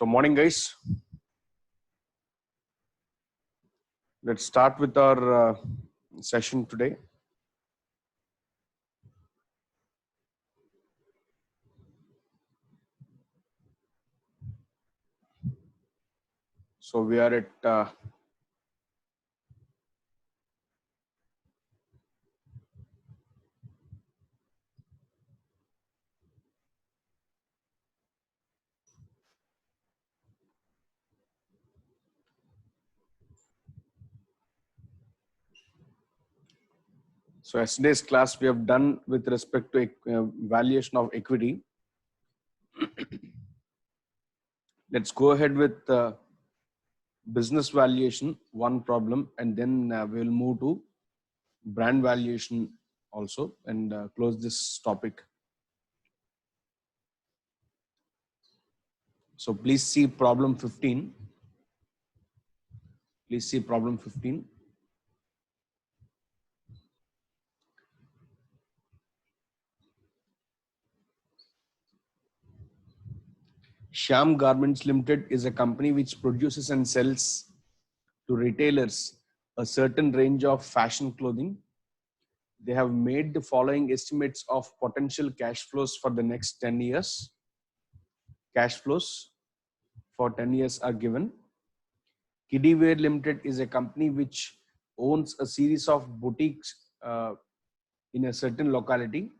So morning guys, let's start with our session today. So we are at so yesterday's class we have done with respect to valuation of equity. Let's go ahead with business valuation, one problem, and then we'll move to brand valuation also and close this topic. So please see problem 15. Please see problem 15. Shyam Garments Limited is a company which produces and sells to retailers a certain range of fashion clothing. They have made the following estimates of potential cash flows for the next 10 years. Cash flows for 10 years are given. Kiddyware Limited is a company which owns a series of boutiques in a certain locality.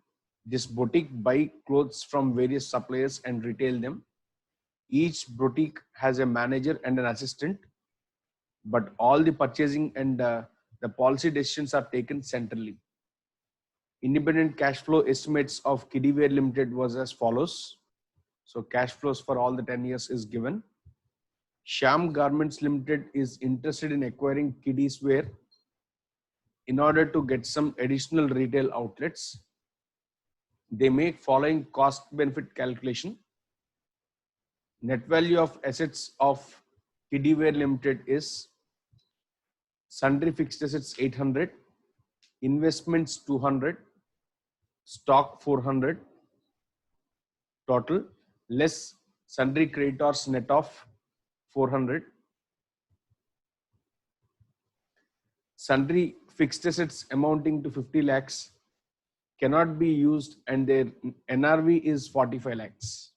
This boutique buy clothes from various suppliers and retail them. Each boutique has a manager and an assistant, but all the purchasing and the policy decisions are taken centrally. Independent cash flow estimates of Kiddyware Limited was as follows. So cash flows for all the 10 years is given. Shyam Garments Limited is interested in acquiring kiddies wear in order to get some additional retail outlets. They make following cost benefit calculation. Net value of assets of Kiddyware Limited is sundry fixed assets 800, investments 200, stock 400, total less sundry creditors net of 400. Sundry fixed assets amounting to 50 lakhs cannot be used and their NRV is 45 lakhs.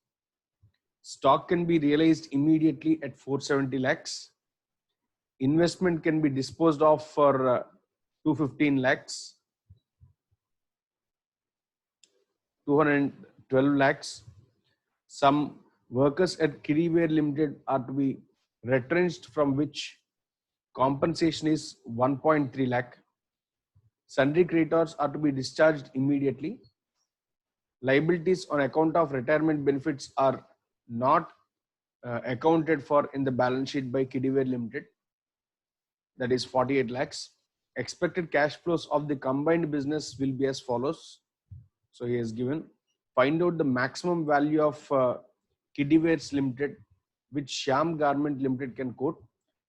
Stock can be realized immediately at 470 lakhs. Investment can be disposed of for 215 lakhs, 212 lakhs. Some workers at Kiddyware Limited are to be retrenched, from which compensation is 1.3 lakh. Sundry creditors are to be discharged immediately. Liabilities on account of retirement benefits are not accounted for in the balance sheet by Kiddyware Limited. That is 48 lakhs. Expected cash flows of the combined business will be as follows. So he has given, find out the maximum value of Kiddywares Limited, which Shyam Garment Limited can quote.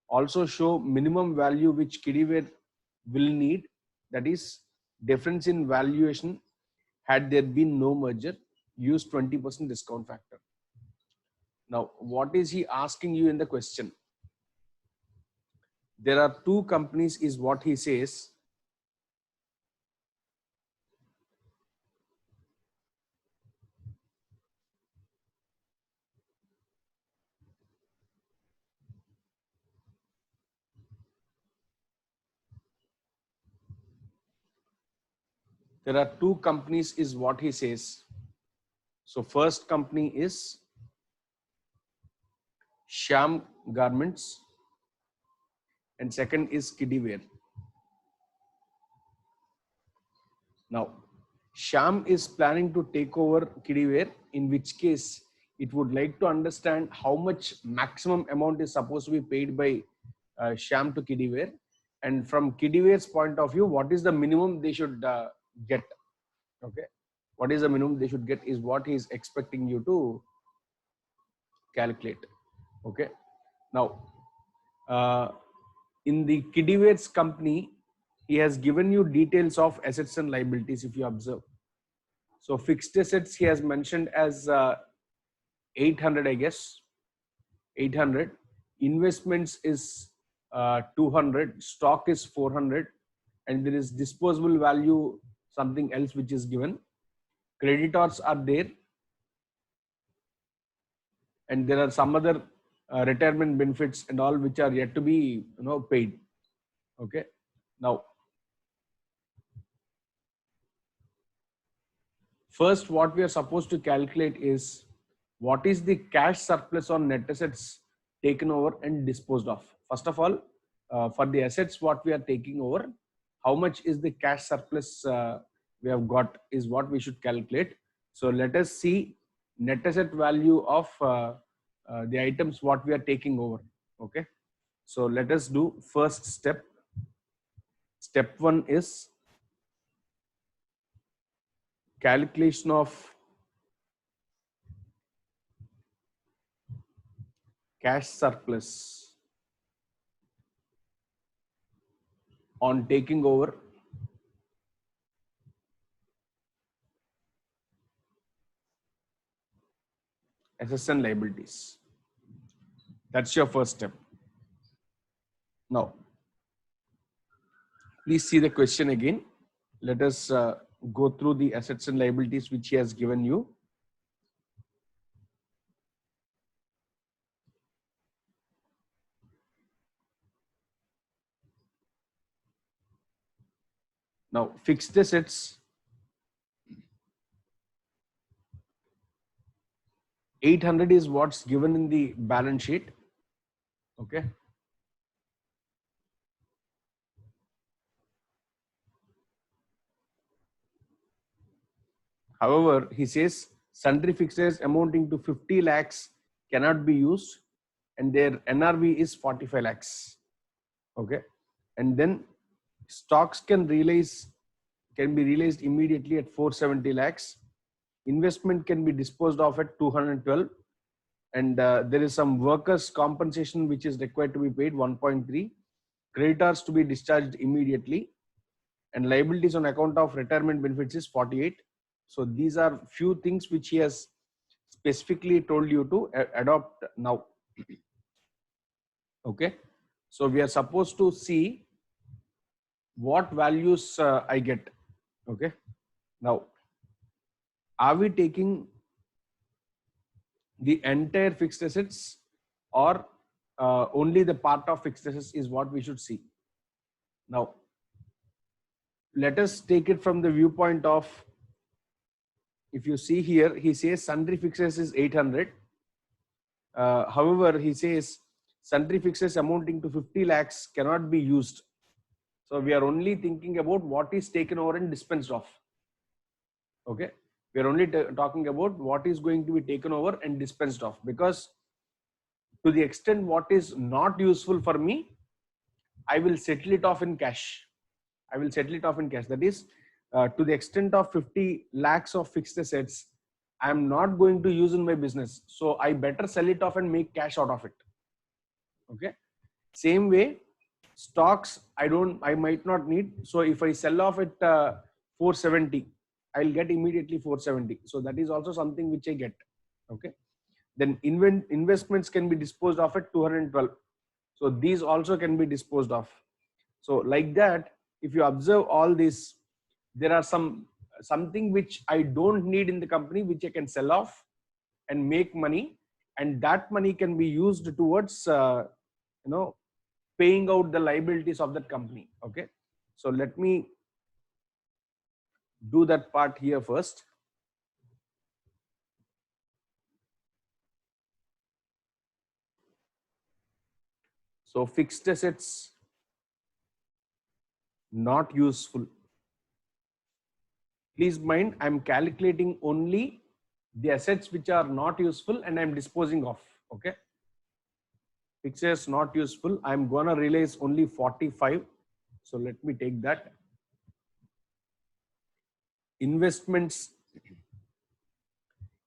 Also show minimum value which Kiddyware will need, that is difference in valuation had there been no merger. Use 20% discount factor. Now, what is he asking you in the question? There are two companies is what he says. There are two companies is what he says. So first company is Shyam Garments and second is Kiddyware. Now, Shyam is planning to take over Kiddyware, in which case it would like to understand how much maximum amount is supposed to be paid by Shyam to Kiddyware, and from Kiddyware's point of view, what is the minimum they should get? Okay, what is the minimum they should get is what he is expecting you to calculate. Okay, now in the Kiddyware's company, he has given you details of assets and liabilities if you observe. So fixed assets he has mentioned as 800, I guess. 800, investments is 200, stock is 400, and there is disposable value, something else which is given. Creditors are there, and there are some other retirement benefits and all which are yet to be paid. Okay. Now, first, what we are supposed to calculate is what is the cash surplus on net assets taken over and disposed of. First of all, for the assets what we are taking over, how much is the cash surplus we have got is what we should calculate. So let us see net asset value of the items what we are taking over. Okay. So let us do first step. Step 1 is calculation of cash surplus on taking over assets and liabilities. That's your first step. Now, please see the question again. Let us go through the assets and liabilities which he has given you. Now, fixed assets, 800 is what's given in the balance sheet. Okay. However, he says sundry fixtures amounting to 50 lakhs cannot be used, and their NRV is 45 lakhs. Okay. And then stocks can be realized immediately at 470 lakhs. Investment can be disposed of at 212, and there is some workers compensation which is required to be paid 1.3, creditors to be discharged immediately, and liabilities on account of retirement benefits is 48. So these are few things which he has specifically told you to adopt now. Okay. So we are supposed to see what values I get. Okay. Now, are we taking the entire fixed assets, or only the part of fixed assets is what we should see? Now, let us take it from the viewpoint of, if you see here, he says sundry fixtures is 800. However, he says sundry fixtures amounting to 50 lakhs cannot be used. So we are only thinking about what is taken over and dispensed off. Okay. We are only talking about what is going to be taken over and dispensed off, because to the extent what is not useful for me, I will settle it off in cash. I will settle it off in cash. That is, to the extent of 50 lakhs of fixed assets, I am not going to use in my business. So I better sell it off and make cash out of it. Okay. Same way, stocks, I might not need. So if I sell off at 470, I'll get immediately 470. So that is also something which I get. Okay. Then investments can be disposed of at 212. So these also can be disposed of. So like that, if you observe all this, there are something which I don't need in the company, which I can sell off and make money, and that money can be used towards paying out the liabilities of that company. Okay. So let me do that part here first. So fixed assets not useful. Please mind, I'm calculating only the assets which are not useful and I'm disposing of. Okay. Fixed assets not useful. I'm gonna realize only 45. So let me take that. Investments,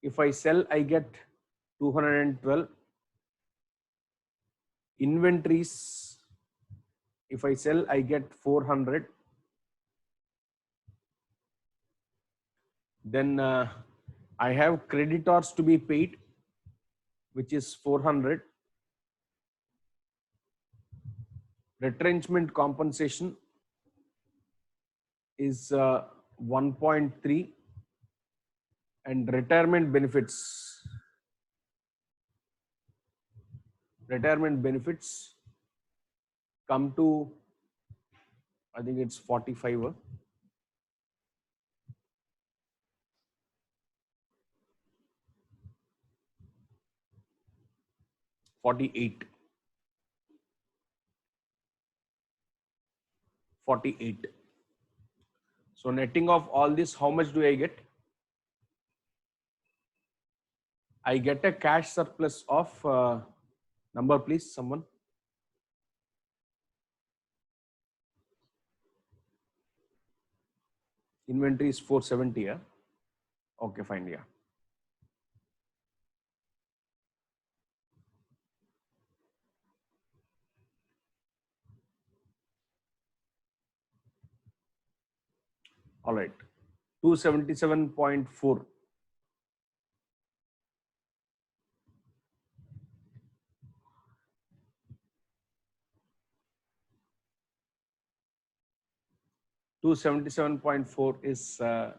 if I sell, I get 212. Inventories, if I sell, I get 400. Then I have creditors to be paid, which is 400. Retrenchment compensation is 1.3, and retirement benefits come to, I think it's 45 or 48. 48. So netting off all this, how much do I get? I get a cash surplus of number, please, someone. Inventory is 470. Yeah. Okay, fine. Yeah. All right. 277.4. Two 77.4 is, I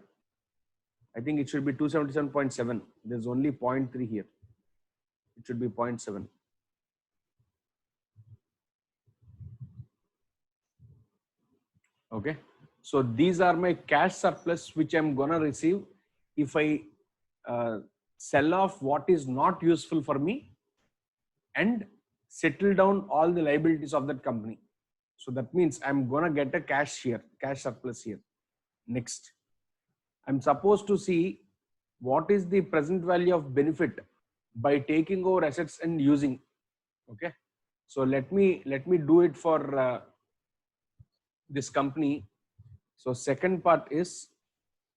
think it should be 277.7. There's only 0.3 here. It should be 0.7. Okay. So these are my cash surplus, which I'm going to receive if I sell off what is not useful for me and settle down all the liabilities of that company. So that means I'm going to get a cash surplus here. Next, I'm supposed to see what is the present value of benefit by taking over assets and using. Okay. So let me do it for this company. So second part is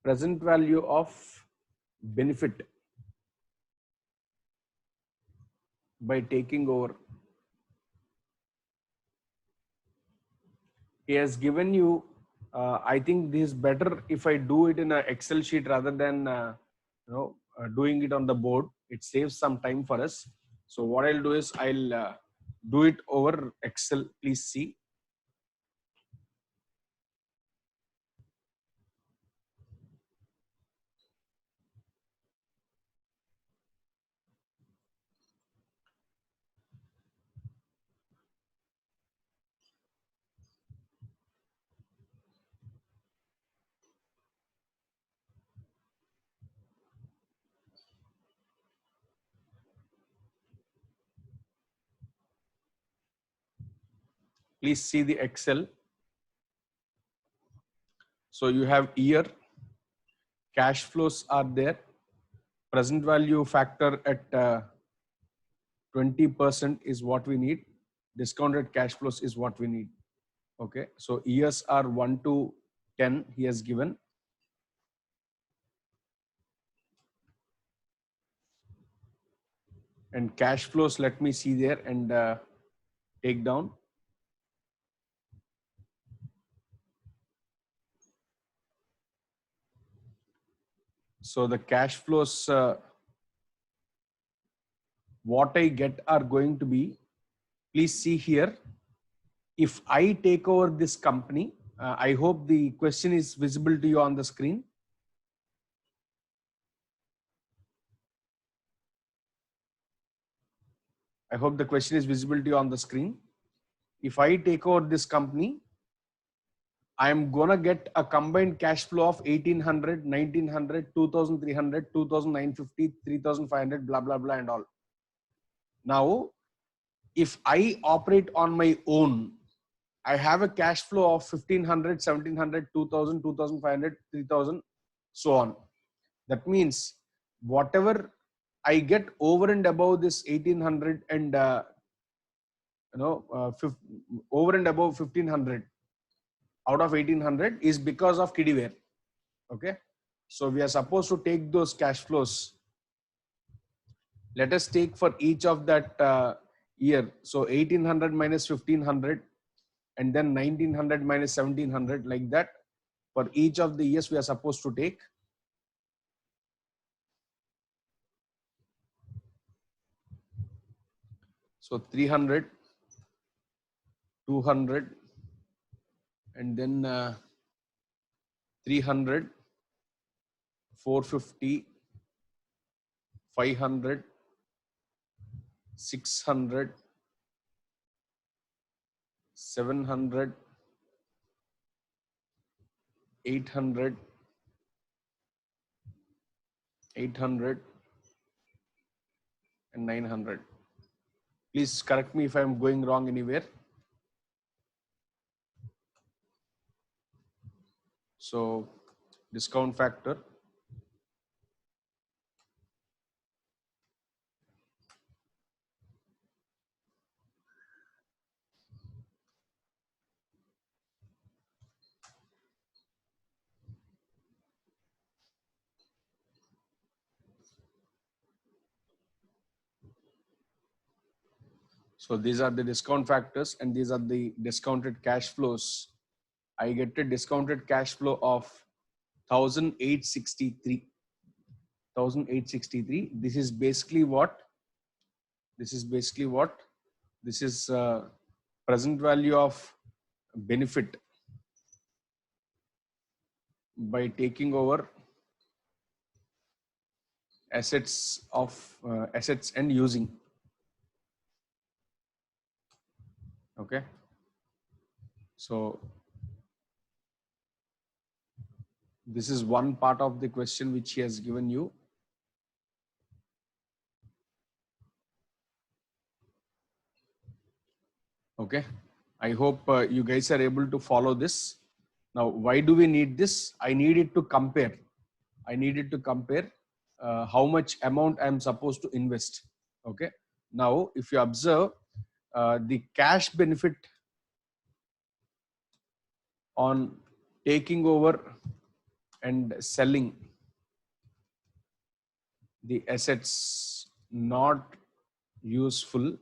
present value of benefit by taking over. He has given you, I think this is better if I do it in an Excel sheet rather than doing it on the board. It saves some time for us. So what I'll do is I'll do it over Excel. Please see. Please see the Excel. So you have year, cash flows are there, present value factor at 20% is what we need, discounted cash flows is what we need. Okay, so years are 1 to 10 he has given. And cash flows, let me see there and take down. So the cash flows, what I get are going to be, please see here. If I take over this company, I hope the question is visible to you on the screen. I hope the question is visible to you on the screen. If I take over this company, I'm gonna get a combined cash flow of 1800, 1900, 2300, 2950, 3500, blah, blah, blah, and all. Now, if I operate on my own, I have a cash flow of 1500, 1700, 2000, 2500, 3000, so on. That means whatever I get over and above this 1800 and over and above 1500 out of 1800 is because of Kiddyware. Okay. So we are supposed to take those cash flows. Let us take for each of that year. So 1800 minus 1500 and then 1900 minus 1700, like that. For each of the years we are supposed to take. So 300 200, and then 300, 450, 500, 600, 700, 800, 800, and 900. Please correct me if I'm going wrong anywhere. So discount factor. So these are the discount factors and these are the discounted cash flows. I get a discounted cash flow of 1863. 1863. This is basically what? This is basically what? This is present value of benefit by taking over assets of assets and using. Okay. So this is one part of the question which he has given you. Okay. I hope you guys are able to follow this. Now, why do we need this? I need it to compare. I needed to compare how much amount I'm supposed to invest. Okay. Now, if you observe the cash benefit on taking over and selling the assets not useful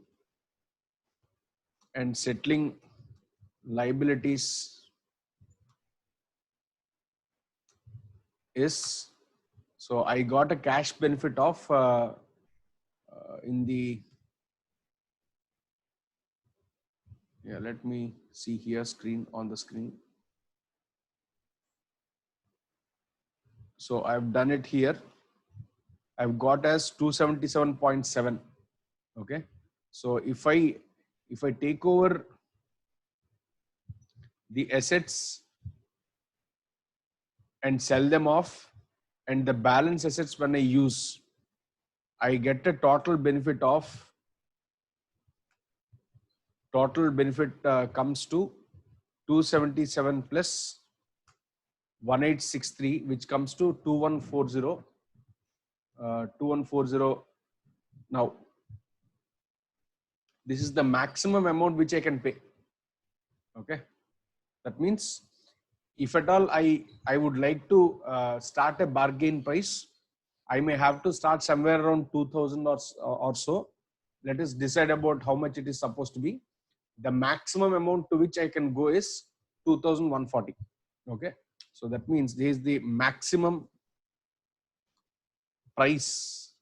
and settling liabilities is, so I got a cash benefit of in the, yeah, let me see here on the screen. So I've done it here. I've got as 277.7. Okay. So if I take over the assets and sell them off and the balance assets when I use, I get a total benefit comes to 277 plus 1863, which comes to 2140. 2140. Now, this is the maximum amount which I can pay. Okay. That means if at all I would like to start a bargain price, I may have to start somewhere around 2000 or so. Let us decide about how much it is supposed to be. The maximum amount to which I can go is 2140. Okay. So that means this is the maximum price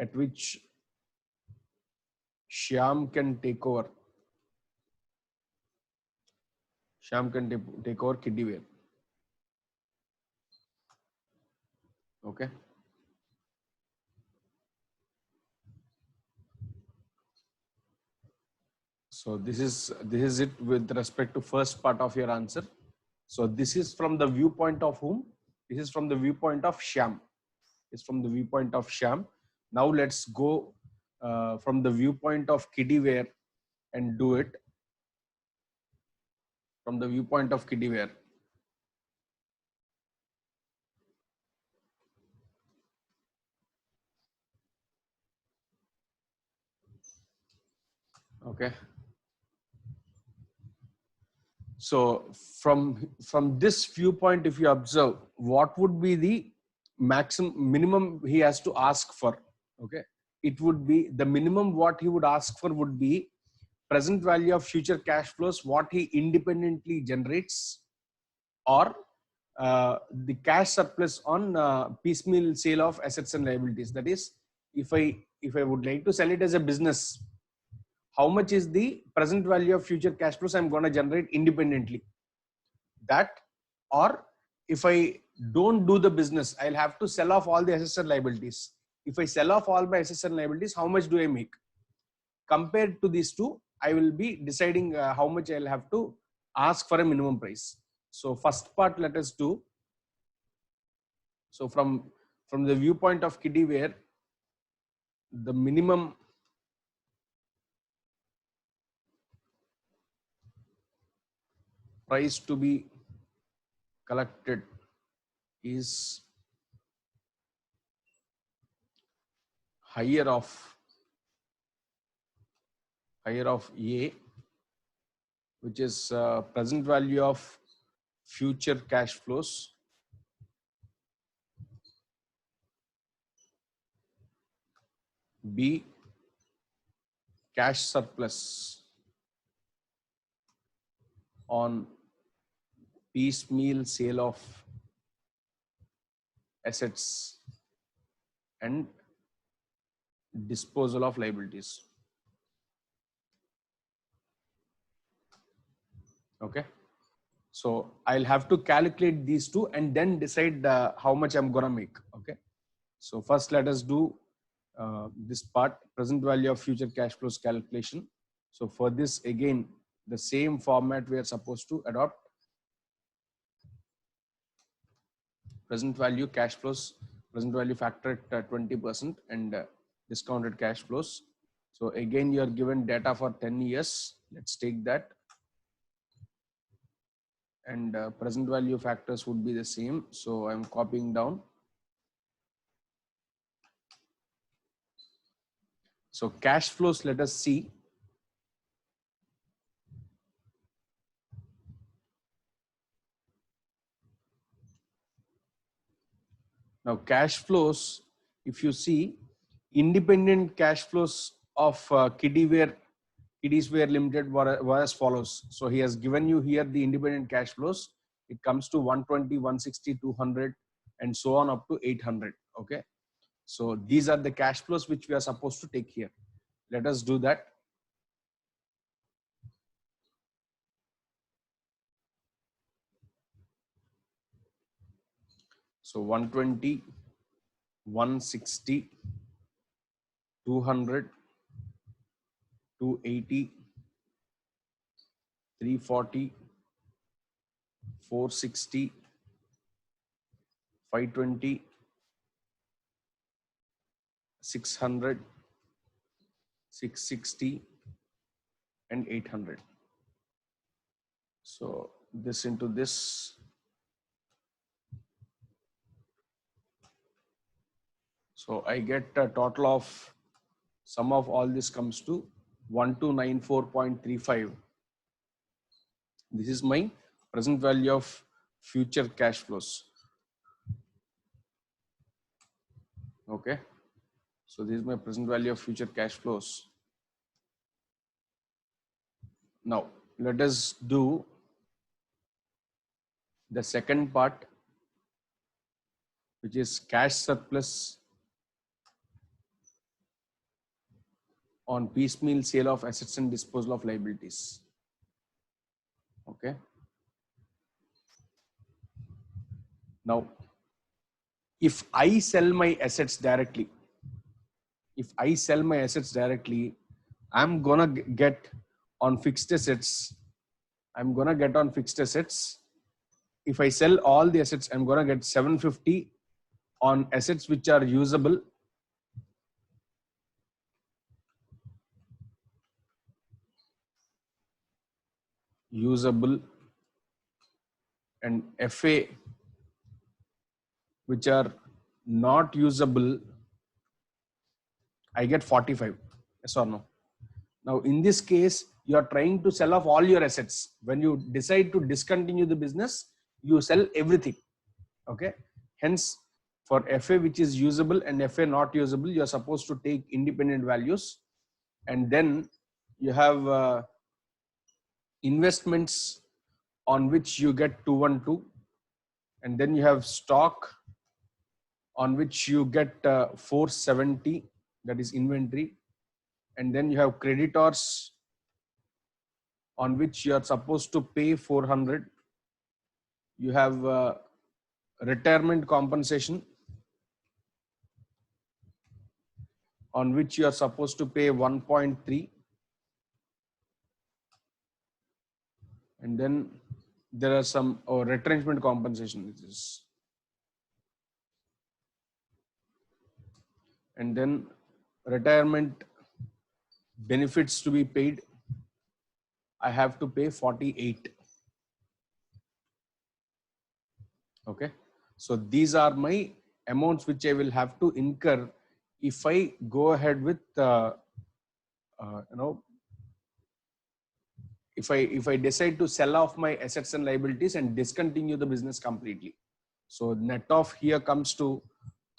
at which Shyam can take over. Shyam can take over Kiddyware. Okay. So this is it with respect to first part of your answer. So this is from the viewpoint of whom? This is from the viewpoint of Shyam. It's from the viewpoint of Shyam. Now let's go from the viewpoint of Kiddyware and do it from the viewpoint of Kiddyware. Okay. So from this viewpoint, if you observe, what would be the minimum he has to ask for? Okay. It would be the minimum what he would ask for would be present value of future cash flows, what he independently generates, or the cash surplus on piecemeal sale of assets and liabilities. That is, if I would like to sell it as a business, how much is the present value of future cash flows I'm going to generate independently. That, or if I don't do the business, I'll have to sell off all the assets and liabilities. If I sell off all my assets and liabilities, how much do I make? Compared to these two, I will be deciding how much I'll have to ask for a minimum price. So first part, let us do. So from the viewpoint of Kiddyware, the minimum price to be collected is higher of A, which is present value of future cash flows, B, cash surplus on piecemeal sale of assets and disposal of liabilities. Okay, so I'll have to calculate these two and then decide how much I'm gonna make. Okay, so first let us do this part, present value of future cash flows calculation. So for this, again, the same format we are supposed to adopt. Present value cash flows, present value factor at 20% and discounted cash flows. So again, you are given data for 10 years. Let's take that. And present value factors would be the same. So I'm copying down. So cash flows, let us see. Now cash flows, if you see, independent cash flows of Kiddyware Limited were as follows. So he has given you here the independent cash flows. It comes to 120, 160, 200, and so on up to 800. Okay. So these are the cash flows which we are supposed to take here. Let us do that. So 120, 160, 200, 280, 340, 460, 520, 600, 660, and 800. So this into this. So I get a total of sum of all this comes to 1294.35. This is my present value of future cash flows. Okay. So this is my present value of future cash flows. Now let us do the second part, which is cash surplus on piecemeal sale of assets and disposal of liabilities. Okay. Now, if I sell my assets directly, I'm gonna get on fixed assets. If I sell all the assets, I'm gonna get 750 on assets which are usable. And FA which are not usable, I get 45. Yes or no? Now, in this case, you are trying to sell off all your assets. When you decide to discontinue the business, you sell everything. Okay. Hence, for FA which is usable and FA not usable, you are supposed to take independent values. And then you have investments on which you get 212. And then you have stock on which you get 470, that is inventory. and then you have creditors on which you are supposed to pay 400. You have retirement compensation on which you are supposed to pay 1.3, and then there are some retrenchment compensation, which is, and then retirement benefits to be paid. I have to pay 48. Okay, so these are my amounts which I will have to incur if I go ahead with you know, if I decide to sell off my assets and liabilities and discontinue the business completely. So net off here comes to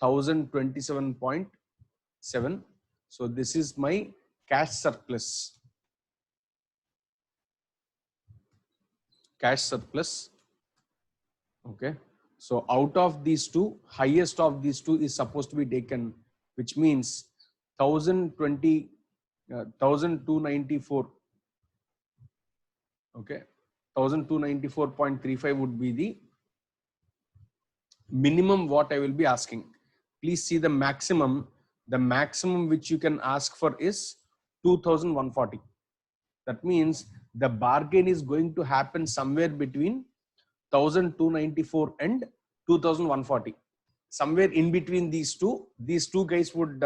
1027.7. So this is my cash surplus. Cash surplus. Okay. So out of these two, highest of these two is supposed to be taken, which means 1294. Okay. 1294.35 would be the minimum what I will be asking. Please see the maximum. The maximum which you can ask for is 2140. That means the bargain is going to happen somewhere between 1294 and 2140. Somewhere in between these two guys would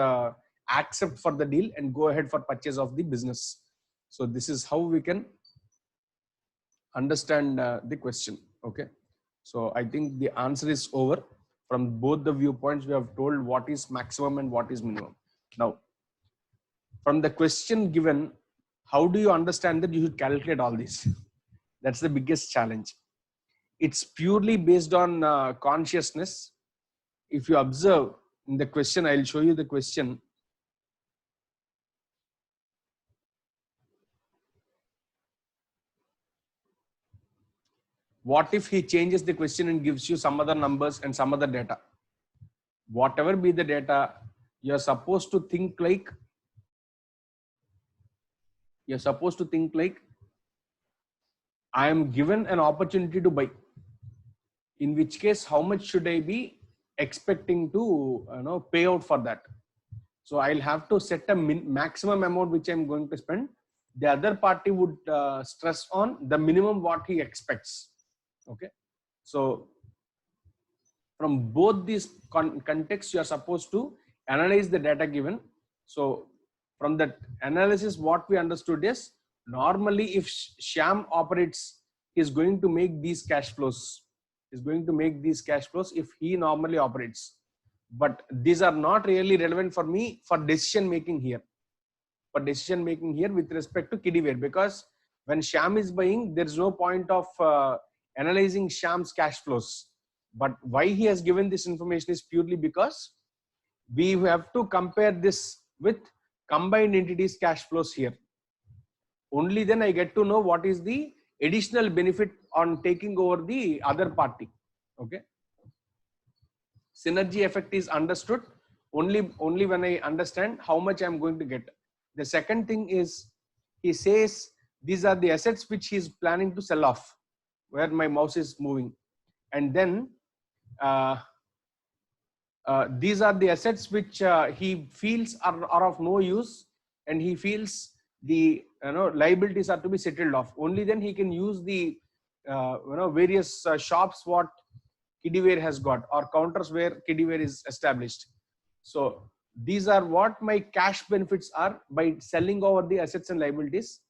accept for the deal and go ahead for purchase of the business. So this is how we can understand the question. Okay. So I think the answer is over. From both the viewpoints, we have told what is maximum and what is minimum. Now, from the question given, how do you understand that you should calculate all this? That's the biggest challenge. It's purely based on consciousness. If you observe in the question, I'll show you the question. What if he changes the question and gives you some other numbers and some other data? Whatever be the data, you're supposed to think like, I am given an opportunity to buy. In which case, how much should I be expecting to pay out for that? So I'll have to set a maximum amount which I'm going to spend. The other party would stress on the minimum what he expects. Okay. So from both these contexts, you are supposed to analyze the data given. So from that analysis, what we understood is, normally if Shyam operates, is going to make these cash flows. Is going to make these cash flows if he normally operates. But these are not really relevant for me for decision making here. For decision making here with respect to Kiddyware, because when Shyam is buying, there is no point of analyzing Shyam's cash flows. But why he has given this information is purely because we have to compare this with combined entities cash flows here. Only then I get to know what is the additional benefit on taking over the other party. Okay. Synergy effect is understood only when I understand how much I'm going to get. The second thing is, he says these are the assets which he's planning to sell off, where my mouse is moving. And then these are the assets which he feels are of no use, and he feels the liabilities are to be settled off. Only then he can use the various shops what Kiddyware has got, or counters where Kiddyware is established. So these are what my cash benefits are by selling over the assets and liabilities,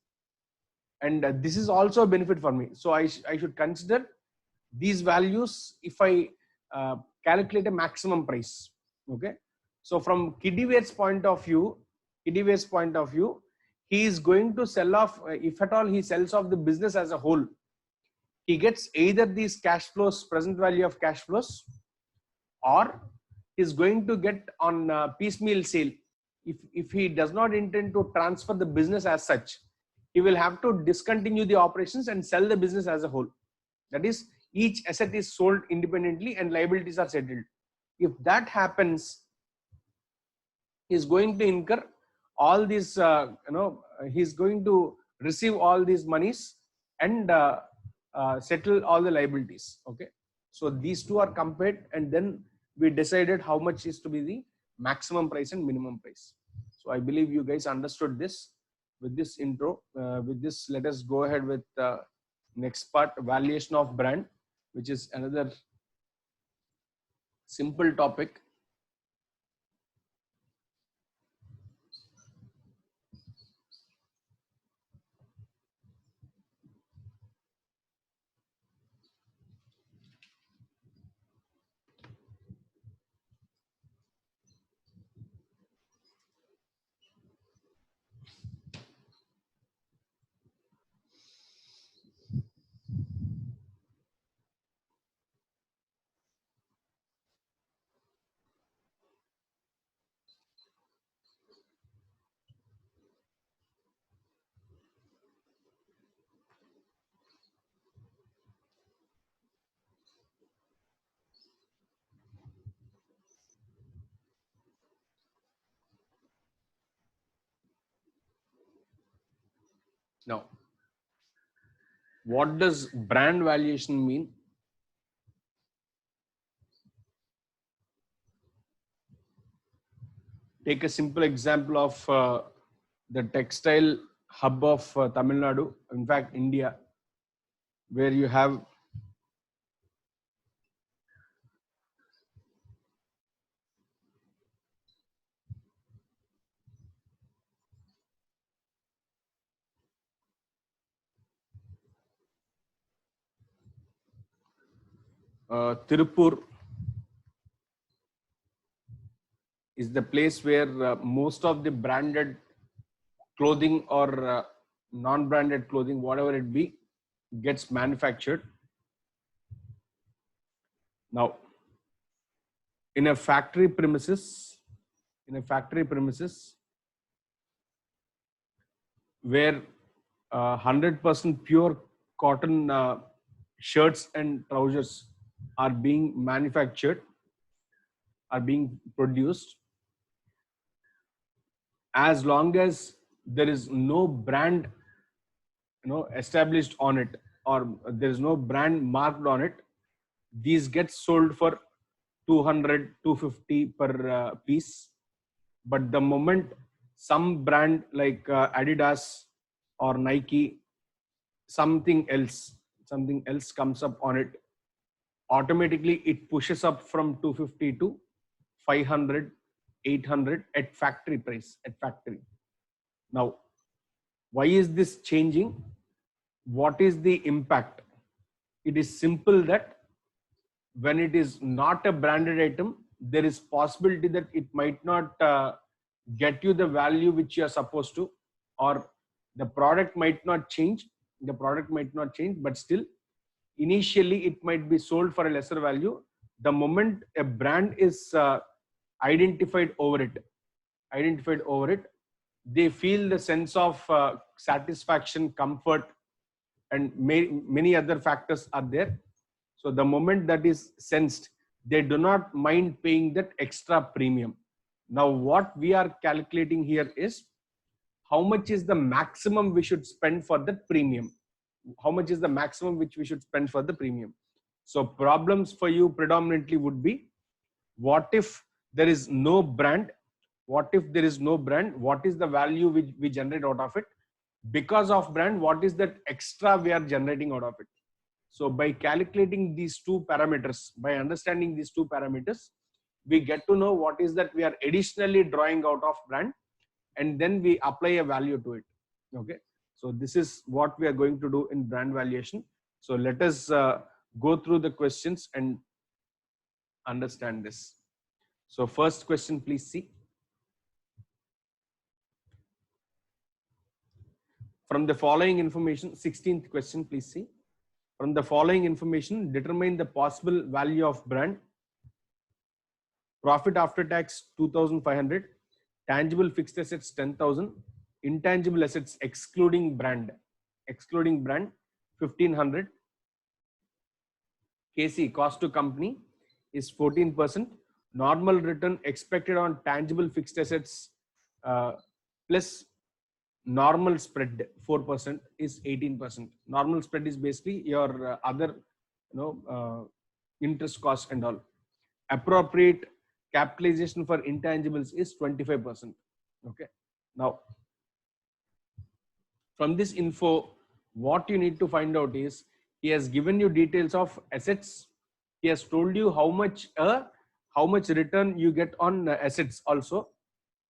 and this is also a benefit for me. So I should consider these values if I calculate a maximum price. Okay. So from Kiddyware's point of view, he is going to sell off, if at all he sells off the business as a whole, he gets either these cash flows, present value of cash flows, or is going to get on piecemeal sale. If he does not intend to transfer the business as such, he will have to discontinue the operations and sell the business as a whole. That is, each asset is sold independently and liabilities are settled. If that happens, he is going to incur all these, he's going to receive all these monies and settle all the liabilities. Okay. So these two are compared, and then we decided how much is to be the maximum price and minimum price. So I believe you guys understood this with this intro. With this, let us go ahead with next part, valuation of brand, which is another simple topic. Now, what does brand valuation mean? Take a simple example of the textile hub of Tamil Nadu, in fact, India, where you have Tirupur is the place where most of the branded clothing or non-branded clothing, whatever it be, gets manufactured. Now, in a factory premises, where 100% pure cotton shirts and trousers are being manufactured, are being produced, as long as there is no brand established on it, or there is no brand marked on it, these get sold for 200 250 per piece. But the moment some brand like Adidas or Nike, something else comes up on it, automatically it pushes up from 250 to 500 800 at factory price, at factory. Now, why is this changing? What is the impact? It is simple that when it is not a branded item, there is possibility that it might not get you the value which you are supposed to, or the product might not change. But still, initially it might be sold for a lesser value. The moment a brand is identified over it, they feel the sense of satisfaction, comfort, and many other factors are there. So the moment that is sensed, they do not mind paying that extra premium. Now, what we are calculating here is how much is the maximum we should spend for the premium. How much is the maximum which we should spend for the premium? So problems for you predominantly would be, what if there is no brand? What if there is no brand? What is the value which we generate out of it? Because of brand, what is that extra we are generating out of it? So by calculating these two parameters, by understanding these two parameters, we get to know what is that we are additionally drawing out of brand, and then we apply a value to it. Okay. So this is what we are going to do in brand valuation. So let us go through the questions and understand this. So first question, please see. From the following information, 16th question, please see. From the following information, determine the possible value of brand. Profit after tax 2,500, tangible fixed assets 10,000, intangible assets excluding brand 1,500. KC, cost to company, is 14%. Normal return expected on tangible fixed assets plus normal spread 4% is 18%. Normal spread is basically your other, interest cost and all. Appropriate capitalization for intangibles is 25%. Okay. Now, from this info, what you need to find out is he has given you details of assets. He has told you how much return you get on assets also.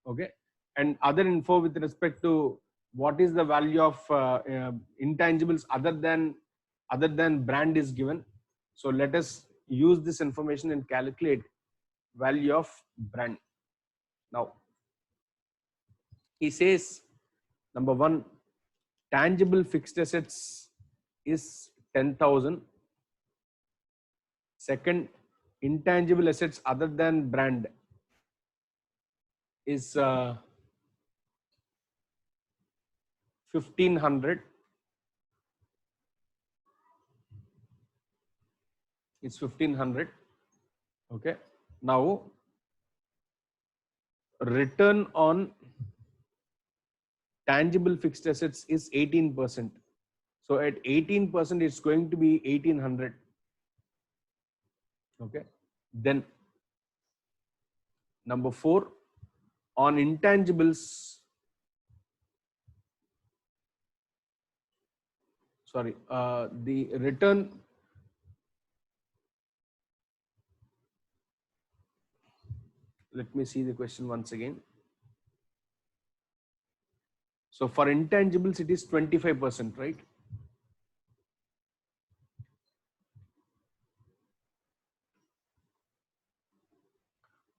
Okay. And other info with respect to what is the value of intangibles other than brand is given. So let us use this information and calculate value of brand. Now, he says, number one, tangible fixed assets is 10,000. Second, intangible assets other than brand is 1,500. It's 1,500. Okay. Now, return on tangible fixed assets is 18%. So at 18%, it's going to be 1,800. Okay. Then number 4, on intangibles, the return, let me see the question once again. So for intangibles, it is 25%, right?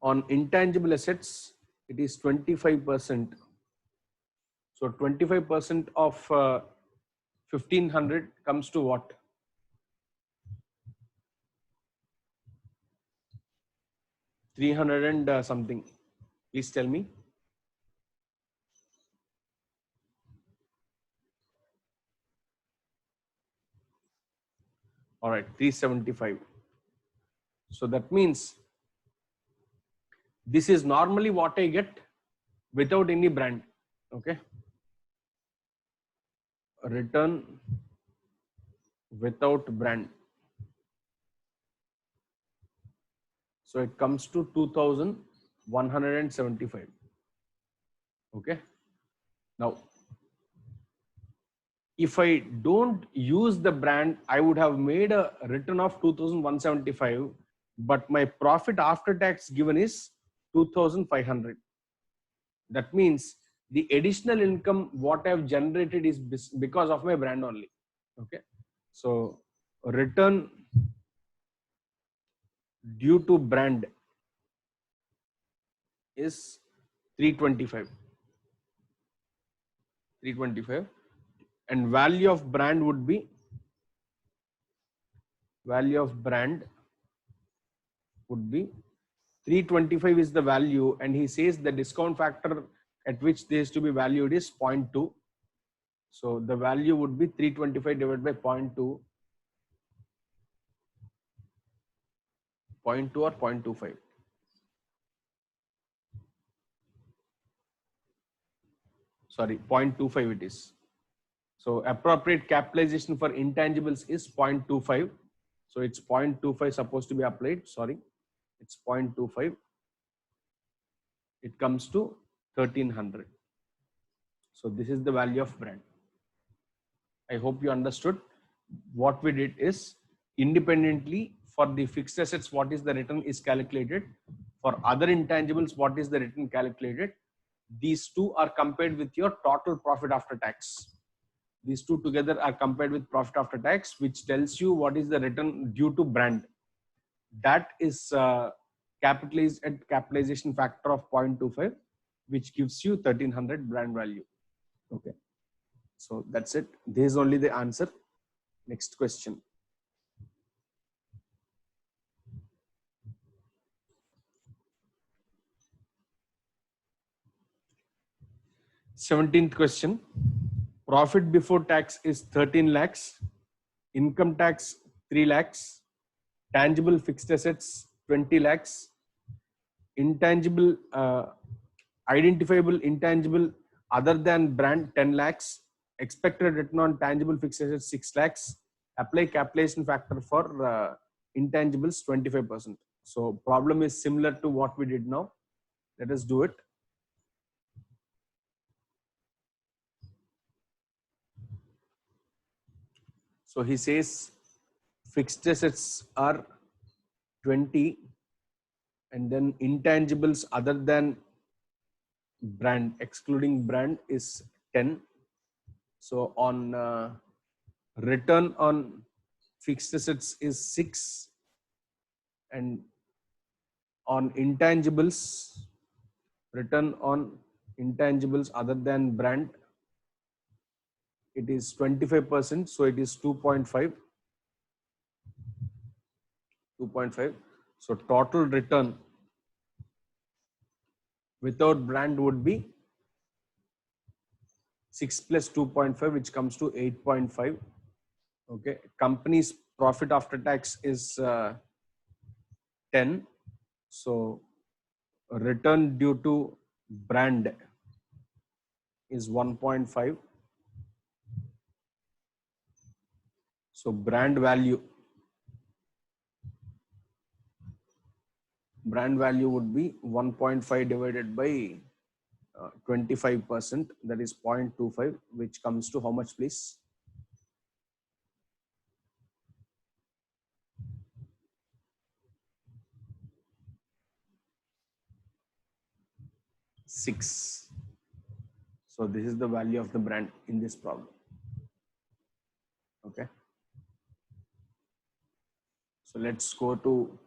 On intangible assets, it is 25%. So 25% of 1,500 comes to what? 300 and something. Please tell me. All right, 375. So that means this is normally what I get without any brand. Okay. Return without brand. So it comes to 2,175. Okay. Now, if I don't use the brand, I would have made a return of 2,175, but my profit after tax given is 2,500. That means the additional income what I have generated is because of my brand only. Okay. So return due to brand is 325. 325. And value of brand would be 325 is the value, and he says the discount factor at which this is to be valued is 0.2. So the value would be 325 divided by 0.2. 0.2 or 0.25. Sorry, 0.25 it is. So appropriate capitalization for intangibles is 0.25. So it's 0.25 supposed to be applied. Sorry, it's 0.25. It comes to 1,300. So this is the value of brand. I hope you understood. What we did is independently for the fixed assets, what is the return is calculated. For other intangibles, what is the return calculated. These two are compared with your total profit after tax. These two together are compared with profit after tax, which tells you what is the return due to brand. That is capitalized at capitalization factor of 0.25, which gives you 1,300 brand value. Okay. So that's it. This is only the answer. Next question. Seventeenth question. Profit before tax is 13 lakhs. Income tax 3 lakhs. Tangible fixed assets 20 lakhs. Intangible, identifiable intangible Other than brand, 10 lakhs. Expected return on tangible fixed assets, 6 lakhs. Apply capitalization factor for intangibles, 25%. So problem is similar to what we did now. Let us do it. So he says fixed assets are 20 and then intangibles other than brand, excluding brand, is 10. So on return on fixed assets is 6, and on intangibles, return on intangibles other than brand, it is 25%. So it is 2.5. So total return without brand would be 6 plus 2.5, which comes to 8.5. Okay. Company's profit after tax is 10. So return due to brand is 1.5. So brand value would be 1.5 divided by 25%, that is 0.25, which comes to how much, please? Six. So this is the value of the brand in this problem. Okay. So let's go to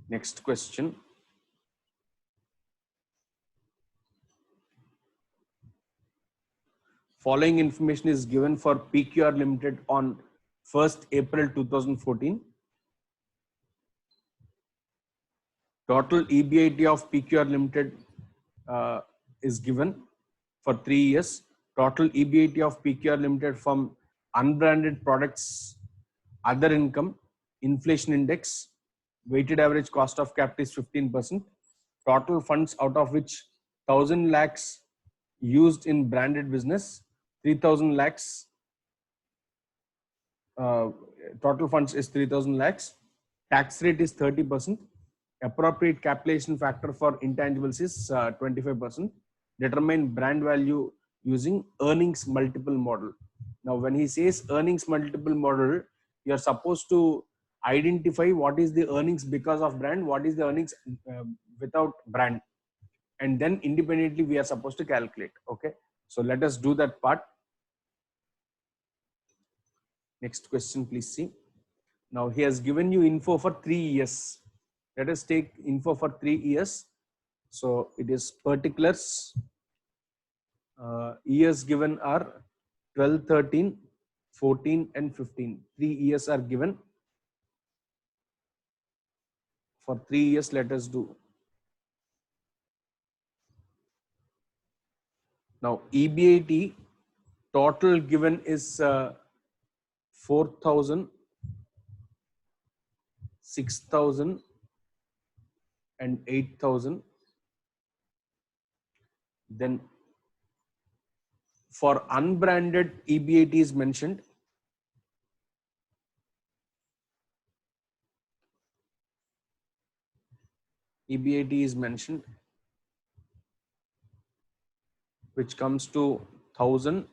next question. Following information is given for PQR Limited on 1st April 2014. Total EBIT of PQR Limited is given for 3 years. Total EBIT of PQR Limited from unbranded products, other income, inflation index, weighted average cost of capital is 15%. Total funds, out of which 1,000 lakhs used in branded business, 3,000 lakhs, total funds is 3,000 lakhs. Tax rate is 30%. Appropriate capitalization factor for intangibles is 25%. Determine brand value using earnings multiple model. Now, when he says earnings multiple model, you are supposed to identify what is the earnings because of brand, what is the earnings without brand, and then independently we are supposed to calculate. Okay, so let us do that part. Next question, please see. Now he has given you info for 3 years. Let us take info for 3 years. So it is particulars. Years given are 12, 13, 14 and 15. 3 years are given. For 3 years, let us do. Now EBIT total given is 4,000, 6,000 and 8,000. Then for unbranded EBIT is mentioned. EBIT is mentioned, which comes to 1,000,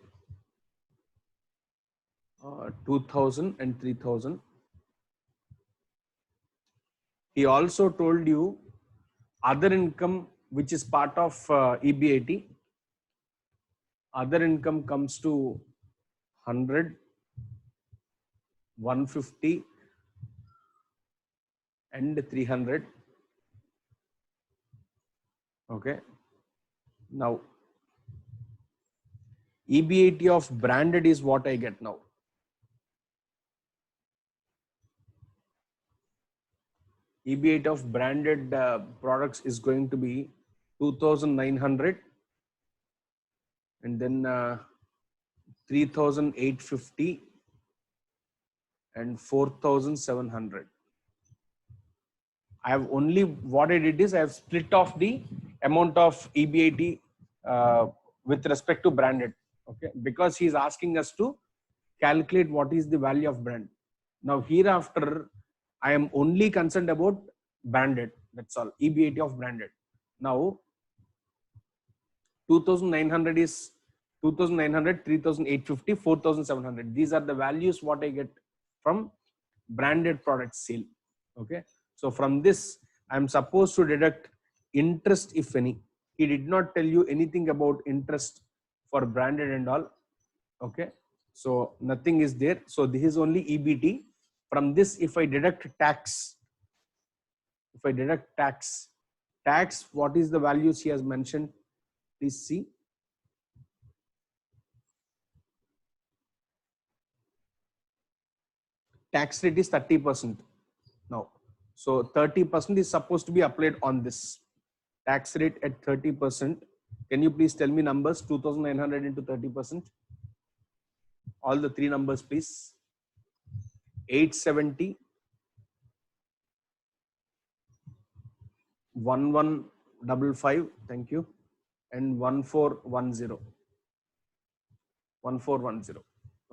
2,000 and 3,000. He also told you other income, which is part of EBIT. Other income comes to 100, 150 and 300. Okay. Now EBIT of branded is what I get now. EBIT of branded products is going to be 2,900 and then 3,850 and 4,700. I have only, what I did is I have split off the amount of EBIT with respect to branded. Okay, because he's asking us to calculate what is the value of brand. Now hereafter, I am only concerned about branded. That's all. EBIT of branded. Now 2,900 is 2,900, 3,850, 4,700. These are the values what I get from branded product sale. Okay. So from this, I'm supposed to deduct interest, if any. He did not tell you anything about interest for branded and all. Okay. So nothing is there. So this is only EBT. From this, if I deduct tax, tax, what is the values he has mentioned? Please see. Tax rate is 30% now. So 30% is supposed to be applied on this. Tax rate at 30%. Can you please tell me numbers? 2,900 into 30%. All the three numbers, please. 870, 1155, thank you, and 1410. 1410.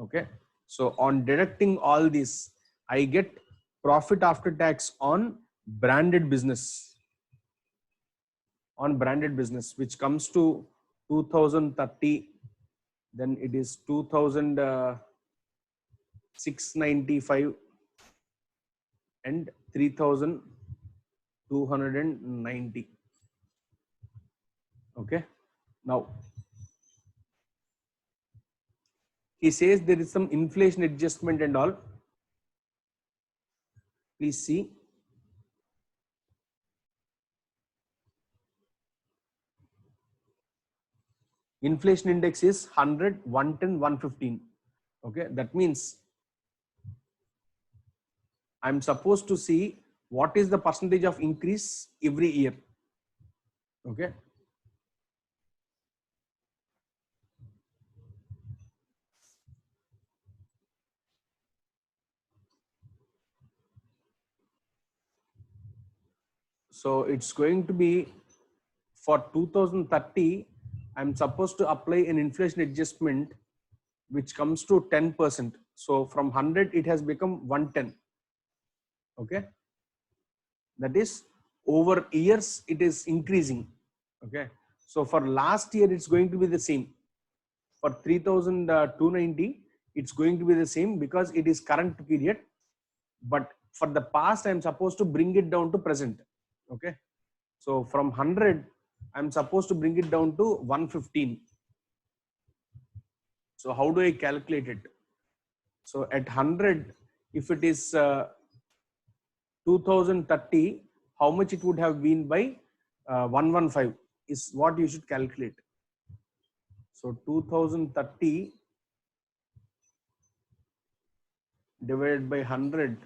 Okay. So on deducting all this, I get profit after tax on branded business. On branded business, which comes to 2030, then it is 2,695 and 3,290. Okay. Now he says there is some inflation adjustment and all. Please see. Inflation index is 100, 110, 115. Okay. That means I'm supposed to see what is the percentage of increase every year. Okay. So it's going to be for 2030, I'm supposed to apply an inflation adjustment which comes to 10%. So from 100, it has become 110. Okay. That is over years, it is increasing. Okay. So for last year, it's going to be the same. For 3,290, it's going to be the same because it is current period. But for the past, I'm supposed to bring it down to present. Okay. So from 100, I'm supposed to bring it down to 115. So how do I calculate it? So at 100, if it is 2030, how much it would have been by 115 is what you should calculate. So 2030 divided by 100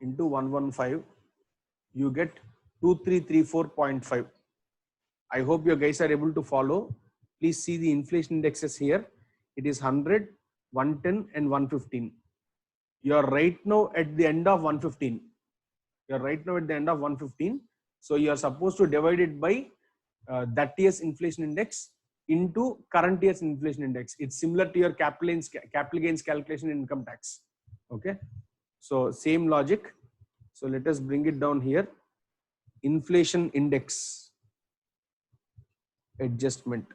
into 115, you get 2334.5. I hope you guys are able to follow. Please see the inflation indexes here. It is 100, 110 and 115. You are right now at the end of 115. You are right now at the end of 115. So you are supposed to divide it by that year's inflation index into current year's inflation index. It's similar to your capital gains calculation in income tax. Okay. So same logic. So let us bring it down here. Inflation index adjustment.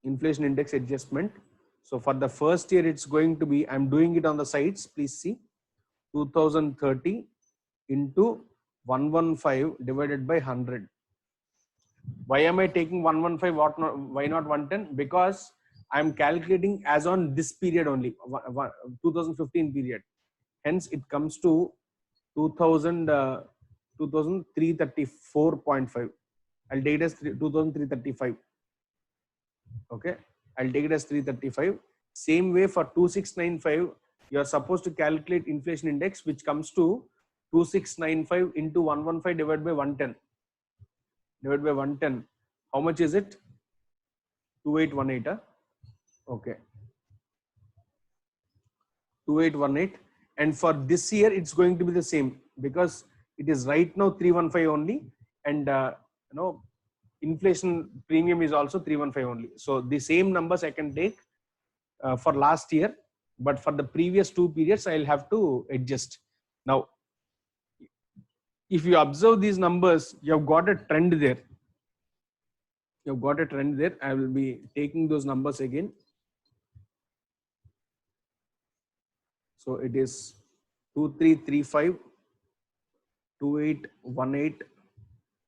Inflation index adjustment. So for the first year, it's going to be, I'm doing it on the sides. Please see 2030 into 115 divided by 100. Why am I taking 115? Why not 110? Because I'm calculating as on this period only, 2015 period. Hence, it comes to 2334.5. I'll take it as 2335. Okay. I'll take it as 335. Same way for 2695, you are supposed to calculate inflation index, which comes to 2695 into 115 divided by 110. Divided by 110. How much is it? 2818. Okay. 2818. And for this year, it's going to be the same because it is right now 315 only. And inflation premium is also 315 only. So the same numbers I can take for last year, but for the previous 2 periods, I'll have to adjust. Now, if you observe these numbers, you have got a trend there. You've got a trend there. I will be taking those numbers again. So it is 2335, 2818,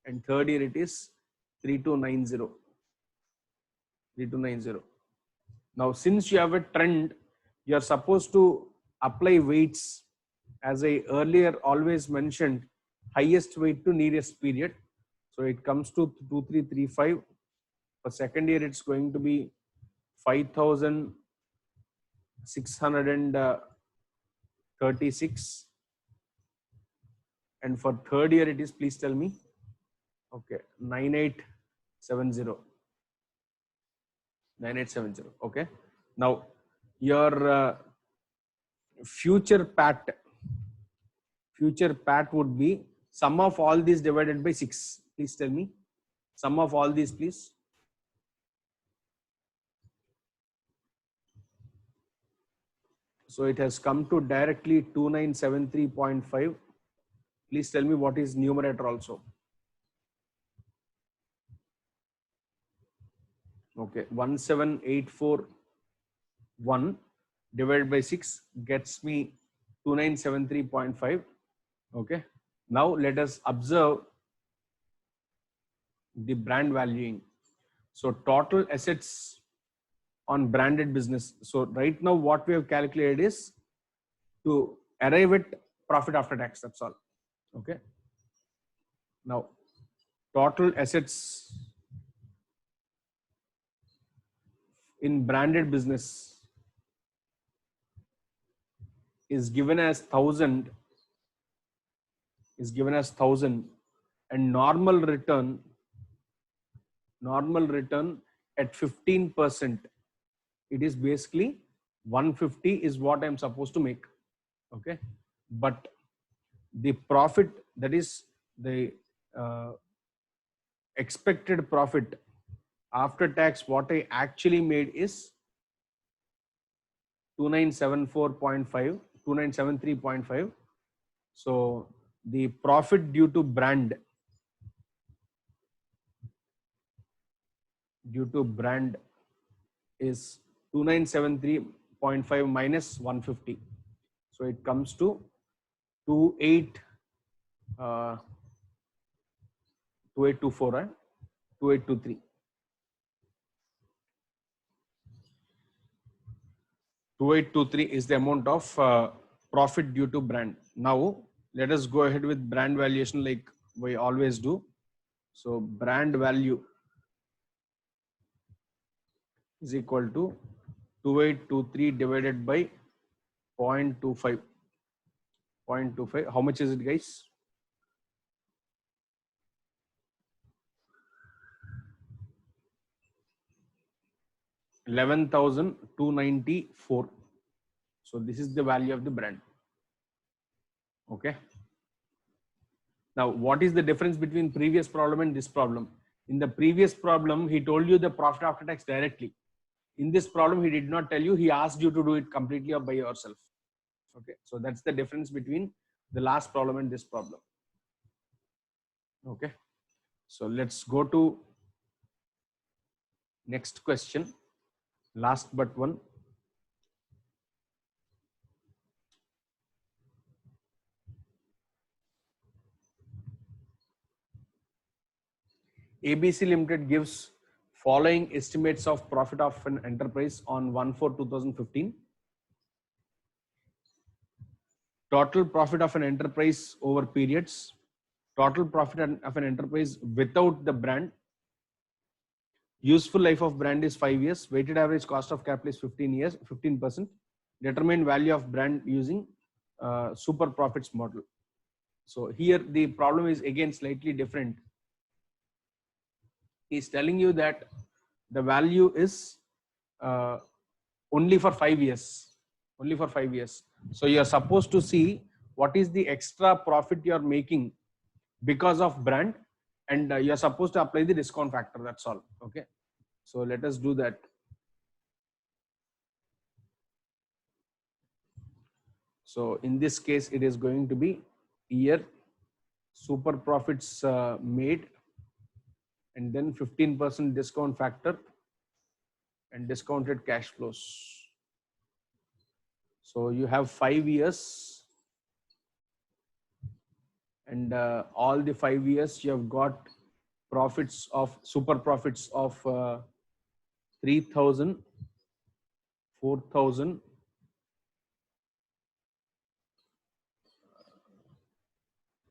and third year it is 3290. 3290. Now, since you have a trend, you are supposed to apply weights, as I earlier always mentioned, highest weight to nearest period. So it comes to 2335. For second year, it's going to be 5636. And for third year, it is, please tell me. Okay, 9870. 9870. Okay. Now, your future PAT would be sum of all these divided by 6. Please tell me. Sum of all these, please. So it has come to directly 2973.5. Please tell me what is numerator also. Okay, 17841 divided by 6 gets me 2973.5. Okay. Now let us observe the brand valuing. So total assets on branded business. So right now what we have calculated is to arrive at profit after tax. That's all. Okay. Now total assets in branded business is given as 1000, and normal return at 15%, it is basically 150 is what I'm supposed to make. Okay. But the profit, that is the expected profit after tax, what I actually made is 2973.5. So the profit due to brand is 2973.5 minus 150. So it comes to 2824 and 2823. 2823 is the amount of profit due to brand. Now let us go ahead with brand valuation like we always do. So brand value is equal to 2823 divided by 0.25. 0.25. How much is it, guys? $11,294. So this is the value of the brand. Okay. Now, what is the difference between previous problem and this problem? In the previous problem, he told you the profit after tax directly. In this problem, he did not tell you. He asked you to do it completely or by yourself. Okay. So that's the difference between the last problem and this problem. Okay. So let's go to next question. Last but one. ABC Limited gives following estimates of profit of an enterprise on 1/4/2015. Total profit of an enterprise over periods. Total profit of an enterprise without the brand. Useful life of brand is 5 years. Weighted average cost of capital is 15%. Determined value of brand using super profits model. So here the problem is again slightly different. He's telling you that the value is only for 5 years. Only for 5 years. So you are supposed to see what is the extra profit you are making because of brand and you're supposed to apply the discount factor. That's all. Okay. So let us do that. So in this case, it is going to be year super profits made, and then 15% discount factor and discounted cash flows. So you have 5 years, and all the 5 years you have got profits of super profits of 3,000, 4,000,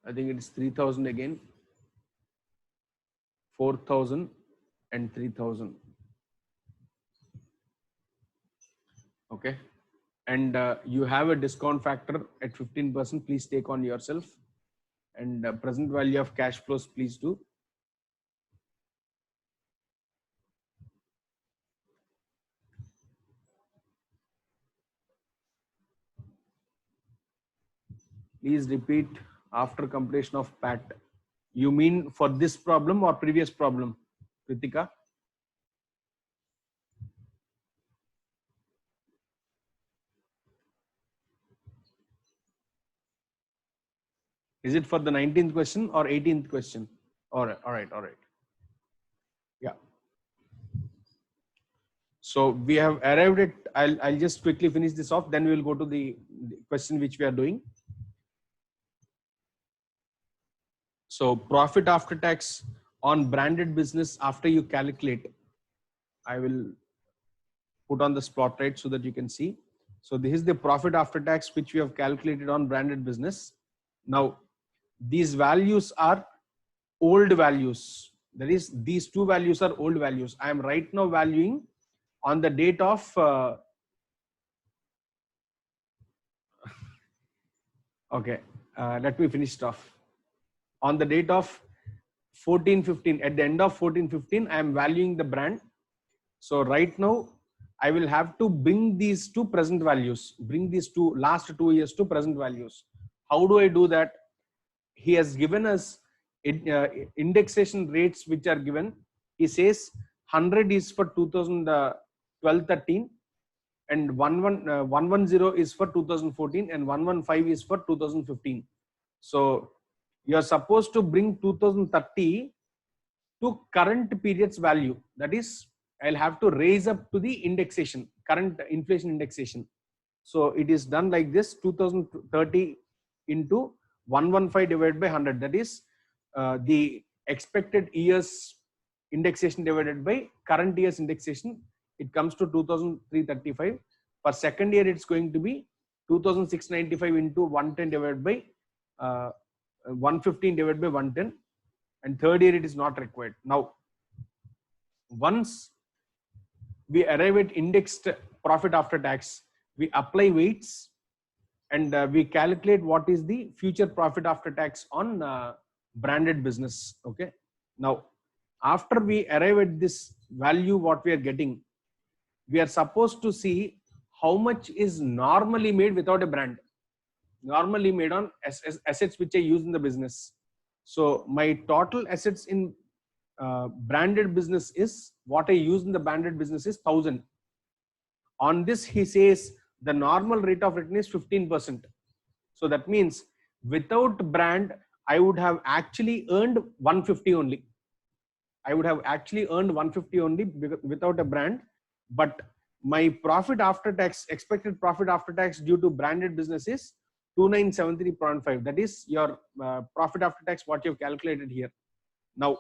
I think it is 3,000 again, 4,000 and 3,000. Okay. And you have a discount factor at 15%. Please take on yourself. And present value of cash flows, please do. Please repeat after completion of PAT. You mean for this problem or previous problem, Kritika? Is it for the 19th question or 18th question? All right, all right, all right. Yeah. So we have arrived at, I'll just quickly finish this off, then we will go to the question which we are doing. So profit after tax on branded business after you calculate, I will put on the spotlight so that you can see. So this is the profit after tax which we have calculated on branded business. Now, these values are old values. That is, these two values are old values. I am right now valuing on the date of okay, let me finish it off. On the date of 14/15, at the end of 14/15, I am valuing the brand. So right now, I will have to bring these two present values, bring these two last 2 years to present values. How do I do that? He has given us indexation rates which are given. He says 100 is for 2012-13, and 110 is for 2014, and 115 is for 2015. So you are supposed to bring 2030 to current period's value. That is, I'll have to raise up to the indexation, current inflation indexation. So it is done like this: 2030 into 115 divided by 100. That is the expected year's indexation divided by current year's indexation. It comes to 2,335. For second year, it's going to be 2,695 into 110 divided by 115 divided by 110. And third year, it is not required. Now, once we arrive at indexed profit after tax, we apply weights, and we calculate what is the future profit after tax on branded business. Okay. Now, after we arrive at this value, what we are getting, we are supposed to see how much is normally made without a brand, normally made on assets which I use in the business. So my total assets in branded business is, what I use in the branded business is 1,000. On this, he says the normal rate of return is 15%. So that means without brand, I would have actually earned 150 only. I would have actually earned 150 only without a brand. But my profit after tax, expected profit after tax due to branded business is 2973.5. That is your profit after tax, what you have calculated here. Now,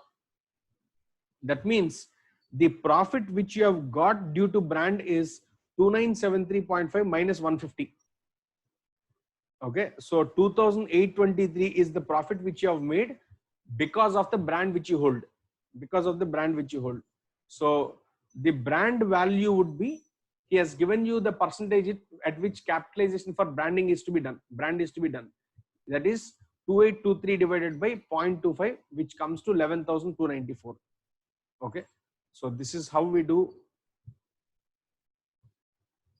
that means the profit which you have got due to brand is 2973.5 minus 150. Okay, so 2,823 is the profit which you have made because of the brand which you hold. Because of the brand which you hold. So the brand value would be, he has given you the percentage at which capitalization for branding is to be done. Brand is to be done. That is 2823 divided by 0.25, which comes to 11,294. Okay. So this is how we do.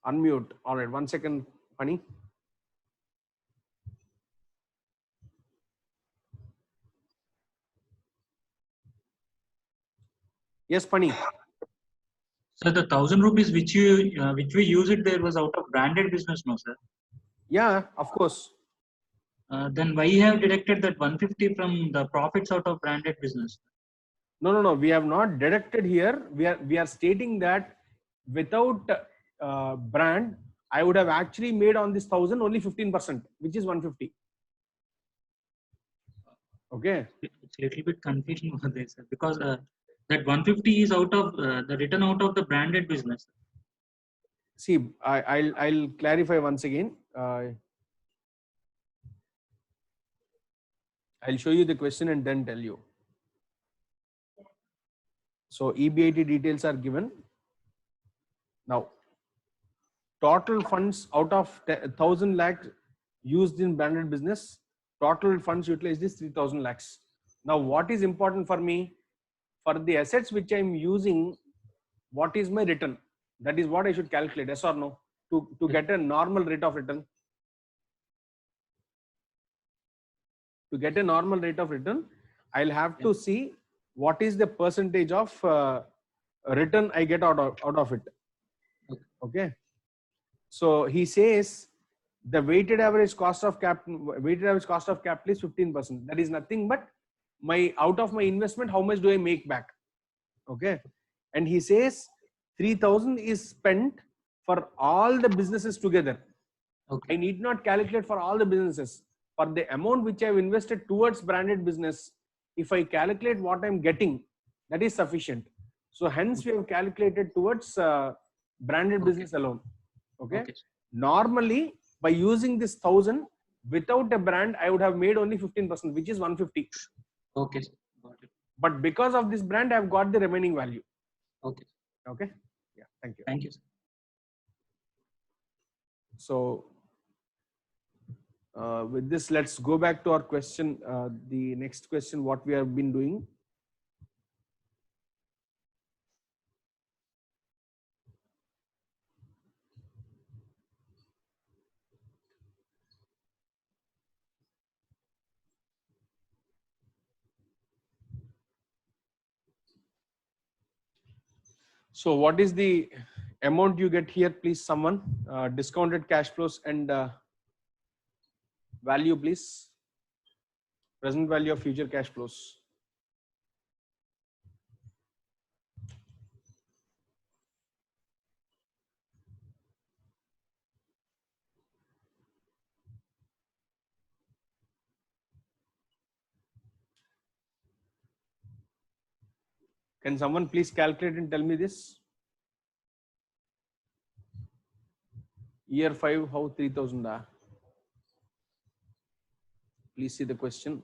Unmute. All right. 1 second, Pani. Yes, Pani. So the 1,000 rupees which we use it there was out of branded business, no sir. Yeah, of course. Then why you have deducted that 150 from the profits out of branded business? No. We have not deducted here. We are stating that without brand, I would have actually made on this 1,000 only 15%, which is 150. Okay. It's a little bit confusion over this sir, because that 150 is out of the written out of the branded business. See, I'll clarify once again. I'll show you the question and then tell you. So EBIT details are given. Now, total funds out of 1,000 lakhs used in branded business, total funds utilized is 3,000 lakhs. Now, what is important for me? For the assets which I'm using, what is my return? That is what I should calculate, yes or no? To get a normal rate of return. To get a normal rate of return, I'll have to see what is the percentage of return I get out of it. Okay. So he says the weighted average cost of capital is 15%. That is nothing but my out of my investment, how much do I make back? Okay. And he says 3,000 is spent for all the businesses together. Okay. I need not calculate for all the businesses. For the amount which I've invested towards branded business, if I calculate what I'm getting, that is sufficient. So hence we have calculated towards branded business alone. Okay. Normally, by using this 1,000 without a brand, I would have made only 15%, which is 150. Okay. Got it. But because of this brand, I've got the remaining value. Okay. Okay. Yeah. Thank you. Thank you, sir. So with this, let's go back to our question. The next question, what we have been doing. So what is the amount you get here, please, someone? Discounted cash flows and value, please. Present value of future cash flows. Can someone please calculate and tell me this? Year 5, how 3,000 are? Please see the question.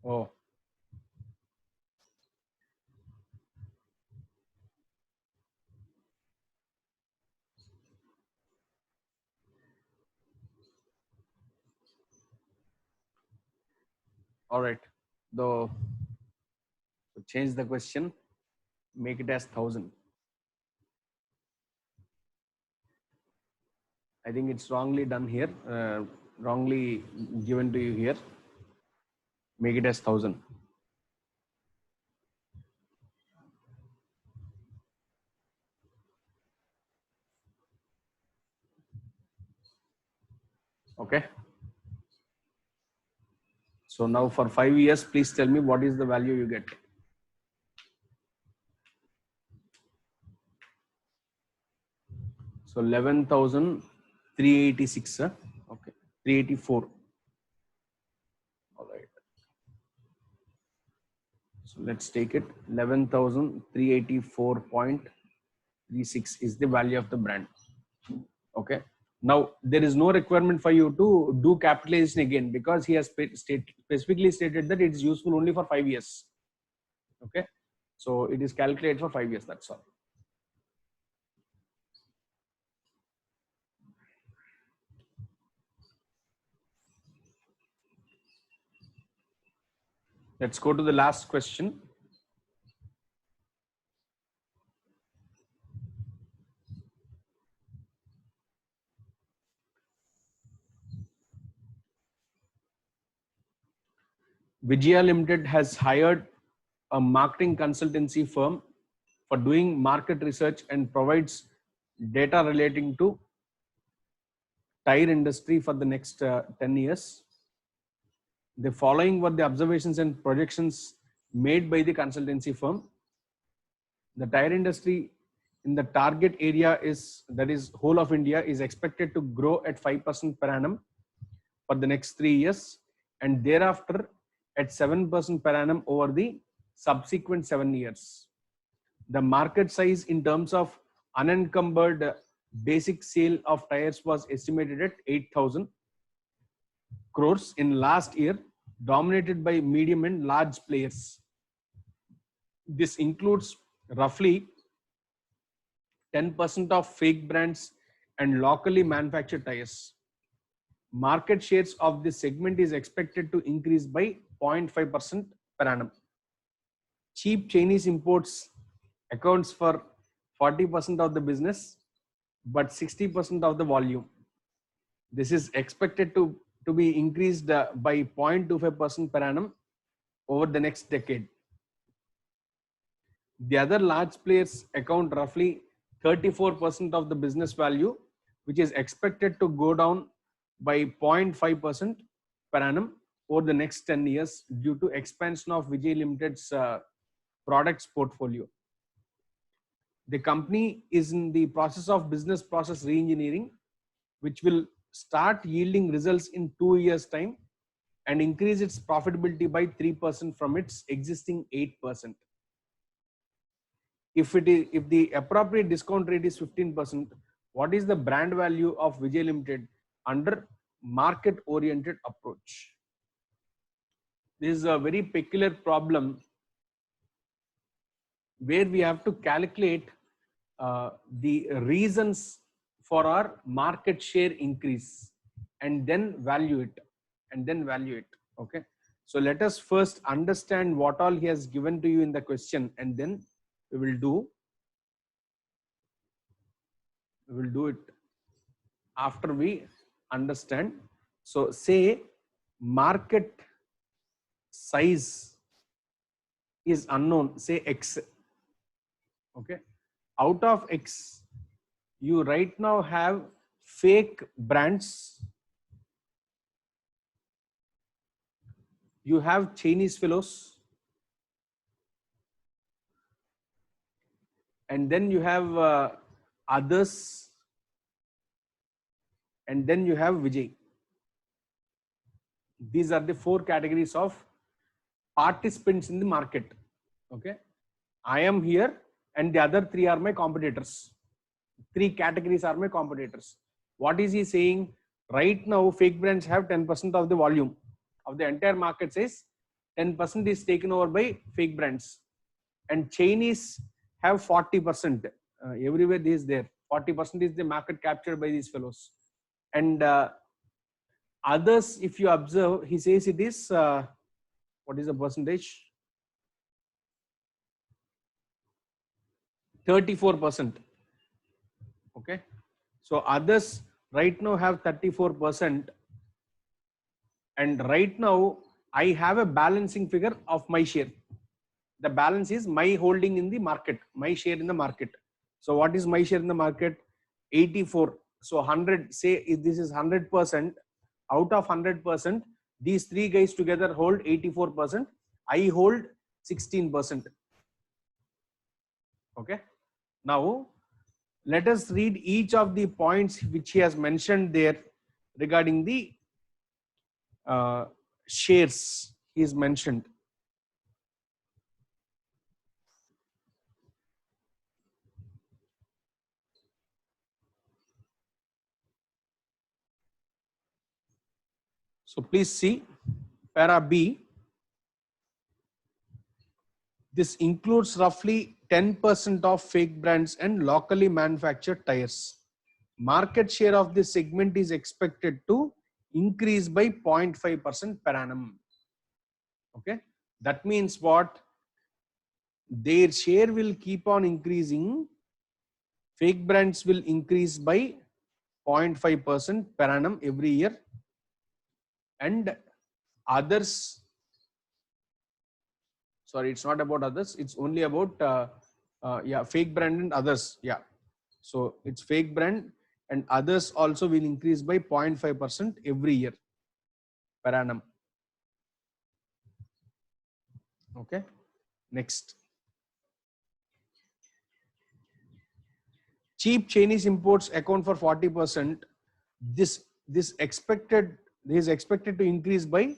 Oh. All right. So change the question, make it as 1,000. I think it's wrongly done here, wrongly given to you here. Make it as 1,000. Okay. So now for 5 years, please tell me what is the value you get. So 11,386. Okay. 384. All right. So let's take it. 11,384.36 is the value of the brand. Okay. Now there is no requirement for you to do capitalization again because he has specifically stated that it's useful only for 5 years. Okay. So it is calculated for 5 years. That's all. Let's go to the last question. Vijaya Limited has hired a marketing consultancy firm for doing market research and provides data relating to tire industry for the next 10 years. The following were the observations and projections made by the consultancy firm. The tire industry in the target area is, that is whole of India, is expected to grow at 5% per annum for the next 3 years, and thereafter at 7% per annum over the subsequent 7 years. The market size in terms of unencumbered basic sale of tires was estimated at 8,000 crores in last year, dominated by medium and large players. This includes roughly 10% of fake brands and locally manufactured tires. Market shares of this segment is expected to increase by 0.5% per annum. Cheap Chinese imports accounts for 40% of the business, but 60% of the volume. This is expected to be increased by 0.25% per annum over the next decade. The other large players account roughly 34% of the business value, which is expected to go down by 0.5% per annum over the next 10 years due to expansion of Vijay Limited's products portfolio. The company is in the process of business process reengineering, which will start yielding results in 2 years' time and increase its profitability by 3% from its existing 8%. If the appropriate discount rate is 15%, what is the brand value of Vijay Limited under market oriented approach? This is a very peculiar problem where we have to calculate the reasons for our market share increase and then value it. Okay, so let us first understand what all he has given to you in the question, and then we will do it after we understand. So say market size is unknown, say X. Okay, out of X, you right now have fake brands, you have Chinese fellows, and then you have others, and then you have Vijay. These are the 4 categories of participants in the market. Okay, I am here and the other 3 are my competitors. 3 categories are my competitors. What is he saying? Right now fake brands have 10% of the volume of the entire market size. 10% is taken over by fake brands, and Chinese have 40%. Everywhere this is there. 40% is the market captured by these fellows. And others, if you observe, he says it is what is the percentage? 34%. Okay, so others right now have 34%, and right now I have a balancing figure of my share. The balance is my holding in the market, my share in the market. So what is my share in the market? 84. So 100, say if this is 100%, out of 100%, these 3 guys together hold 84%. I hold 16%. Okay, now let us read each of the points which he has mentioned there regarding the shares he is mentioned. So please see para B. This includes roughly 10% of fake brands and locally manufactured tires. Market share of this segment is expected to increase by 0.5% per annum. Okay, That means what? Their share will keep on increasing. Fake brands will increase by 0.5% per annum every year, and others, sorry, it's not about others, it's only about yeah, fake brand and others. Yeah, so it's fake brand and others also will increase by 0.5% every year per annum. Okay, next. Cheap Chinese imports account for 40%. This is expected to increase by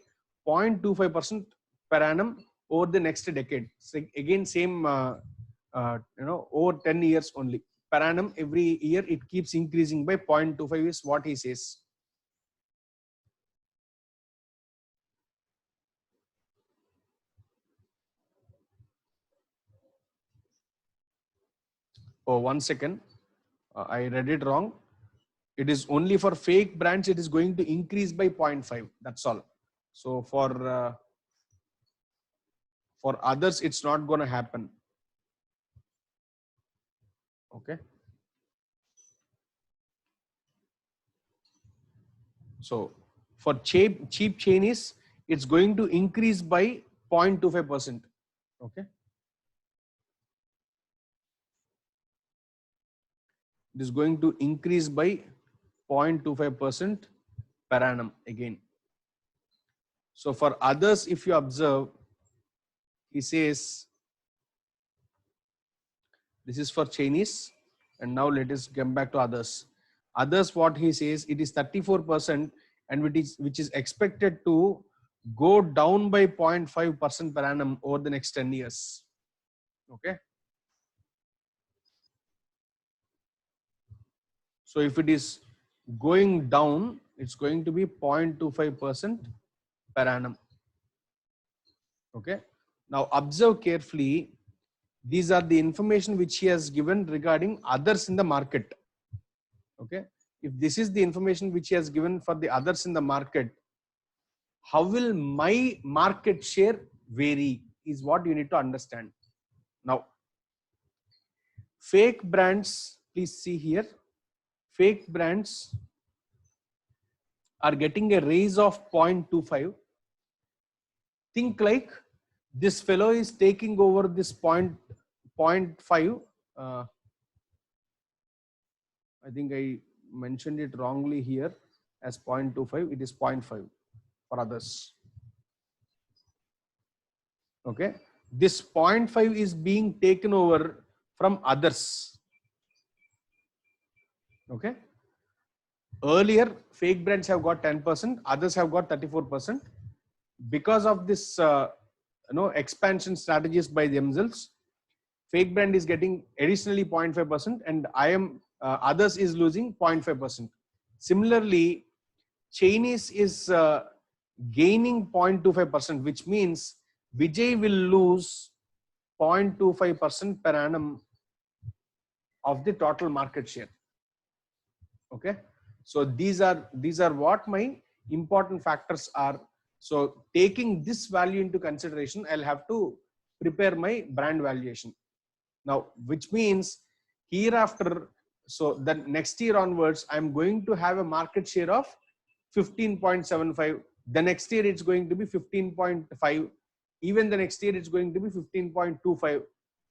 0.25% per annum over the next decade. So again, same over 10 years only. Per annum, every year it keeps increasing by 0.25 is what he says. Oh, 1 second. I read it wrong. It is only for fake brands, it is going to increase by 0.5. That's all. So for others, it's not going to happen. Okay. So for cheap Chinese, it's going to increase by 0.25%. Okay. It is going to increase by 0.25% per annum again. So for others, if you observe, he says, this is for Chinese. And now let us come back to others. Others, what he says, it is 34%, and which is expected to go down by 0.5% per annum over the next 10 years. Okay. So if it is going down, it's going to be 0.25% per annum. Okay. Now observe carefully. These are the information which he has given regarding others in the market. Okay. If this is the information which he has given for the others in the market, how will my market share vary is what you need to understand. Now, fake brands, please see here, fake brands are getting a raise of 0.25. Think like this fellow is taking over this 0.5. I think I mentioned it wrongly here as 0.25. It is 0.5 for others. Okay. This 0.5 is being taken over from others. Okay. Earlier, fake brands have got 10%, others have got 34%. Because of this, expansion strategies by themselves, fake brand is getting additionally 0.5%, and others is losing 0.5%. Similarly, Chinese is gaining 0.25%, which means Vijay will lose 0.25% per annum of the total market share. Okay, so these are what my important factors are. So taking this value into consideration, I'll have to prepare my brand valuation. Now, which means hereafter, so then next year onwards, I'm going to have a market share of 15.75. The next year it's going to be 15.5. Even the next year it's going to be 15.25.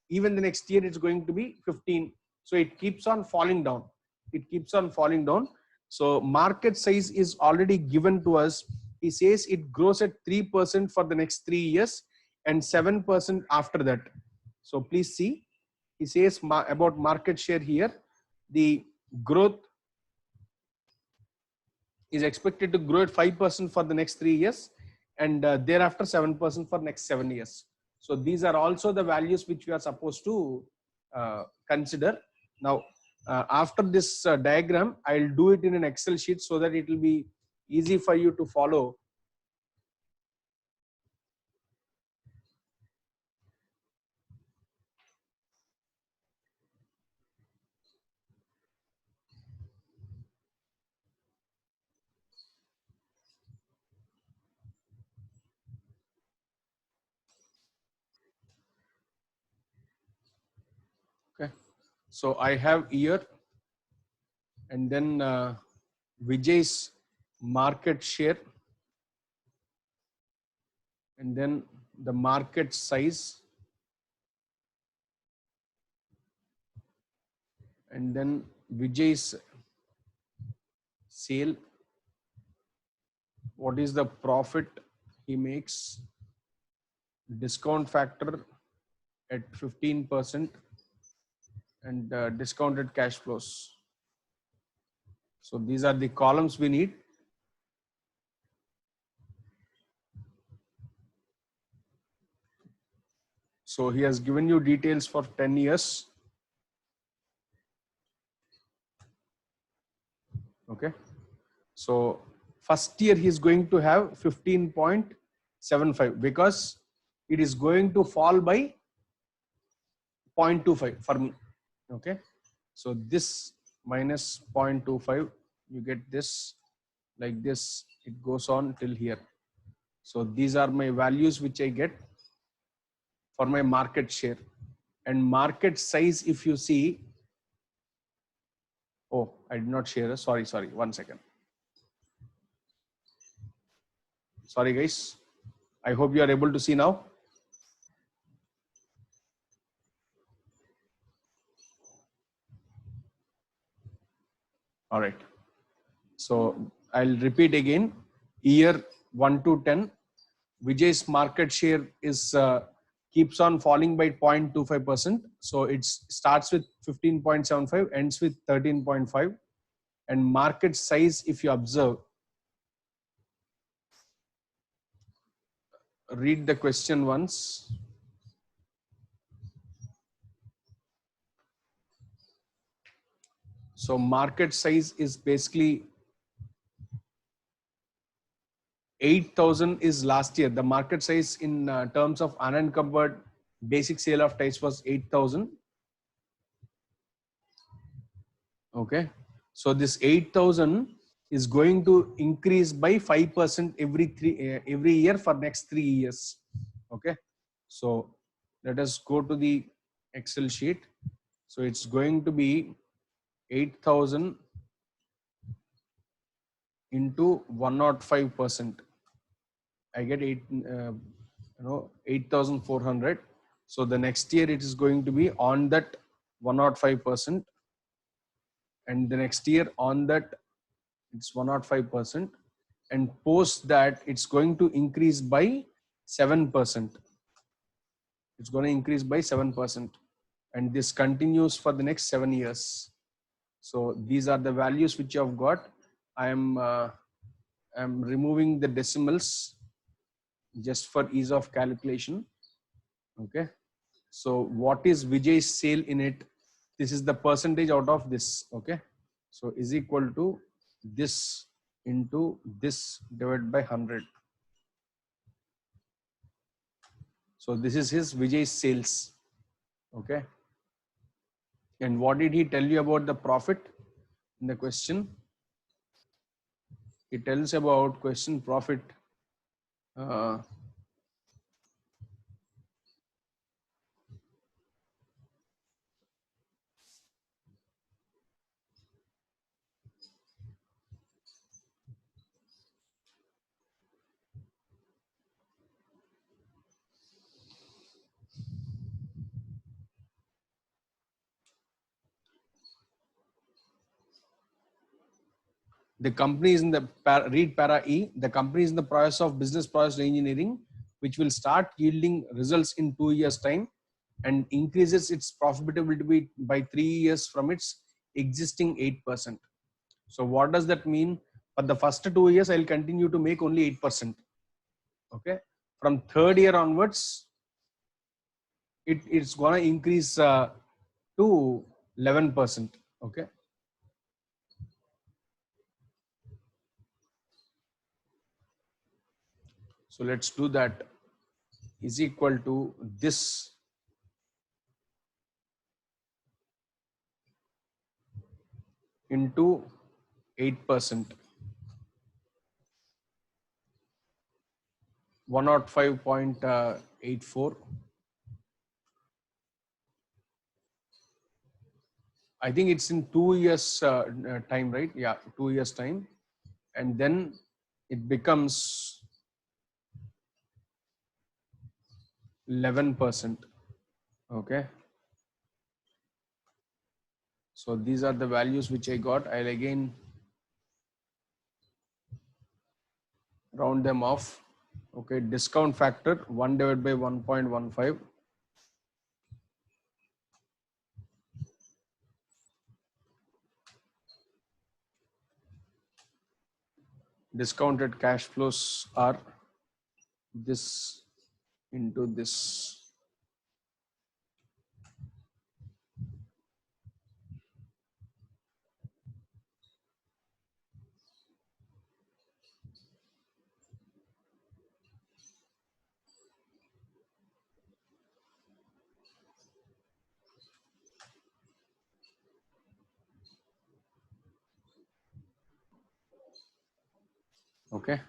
Even the next year it's going to be 15. So it keeps on falling down. It keeps on falling down. So market size is already given to us. He says it grows at 3% for the next 3 years and 7% after that. So please see, he says about market share here. The growth is expected to grow at 5% for the next 3 years, and thereafter 7% for next 7 years. So these are also the values which we are supposed to consider. Now, after this diagram, I'll do it in an Excel sheet so that it will be easy for you to follow. So I have year, and then Vijay's market share, and then the market size, and then Vijay's sale, what is the profit he makes, discount factor at 15%, and discounted cash flows. So these are the columns we need. So he has given you details for 10 years. Okay. So first year he is going to have 15.75 because it is going to fall by 0.25 for me. Okay. So this minus 0.25, you get this like this, it goes on till here. So these are my values which I get for my market share. And market size, if you see, oh, I did not share. Sorry, 1 second. Sorry guys. I hope you are able to see now. All right. So I'll repeat again. Year 1 to 10, Vijay's market share is keeps on falling by 0.25%. So it starts with 15.75, ends with 13.5. And market size, if you observe, read the question once. So market size is basically 8,000 is last year. The market size in terms of unencumbered basic sale of types was 8,000. Okay. So this 8,000 is going to increase by 5% every year for next 3 years. Okay. So let us go to the Excel sheet. So it's going to be 8,000 into 105%. I get 8,400. So the next year it is going to be on that 105%, and the next year on that it's 105%, and post that it's going to increase by 7%. It's going to increase by 7%, and this continues for the next 7 years. So these are the values which you have got. I'm removing the decimals just for ease of calculation. Okay. So what is Vijay's sale in it? This is the percentage out of this. Okay. So is equal to this into this divided by 100. So this is his Vijay's sales. Okay. And what did he tell you about the profit in the question? He tells about question profit. The company is in the read para E. The company is in the process of business process engineering, which will start yielding results in 2 years' time and increases its profitability by 3 years from its existing 8%. So what does that mean? For the first 2 years, I'll continue to make only 8%. Okay. From third year onwards, it's gonna increase to 11%. Okay. So let's do that. Is equal to this into 8%, 105.84. I think it's in 2 years time, right? Yeah, 2 years time. And then it becomes 11%. Okay. So these are the values which I got. I'll again round them off. Okay. Discount factor 1 divided by 1.15. Discounted cash flows are this into this. Okay.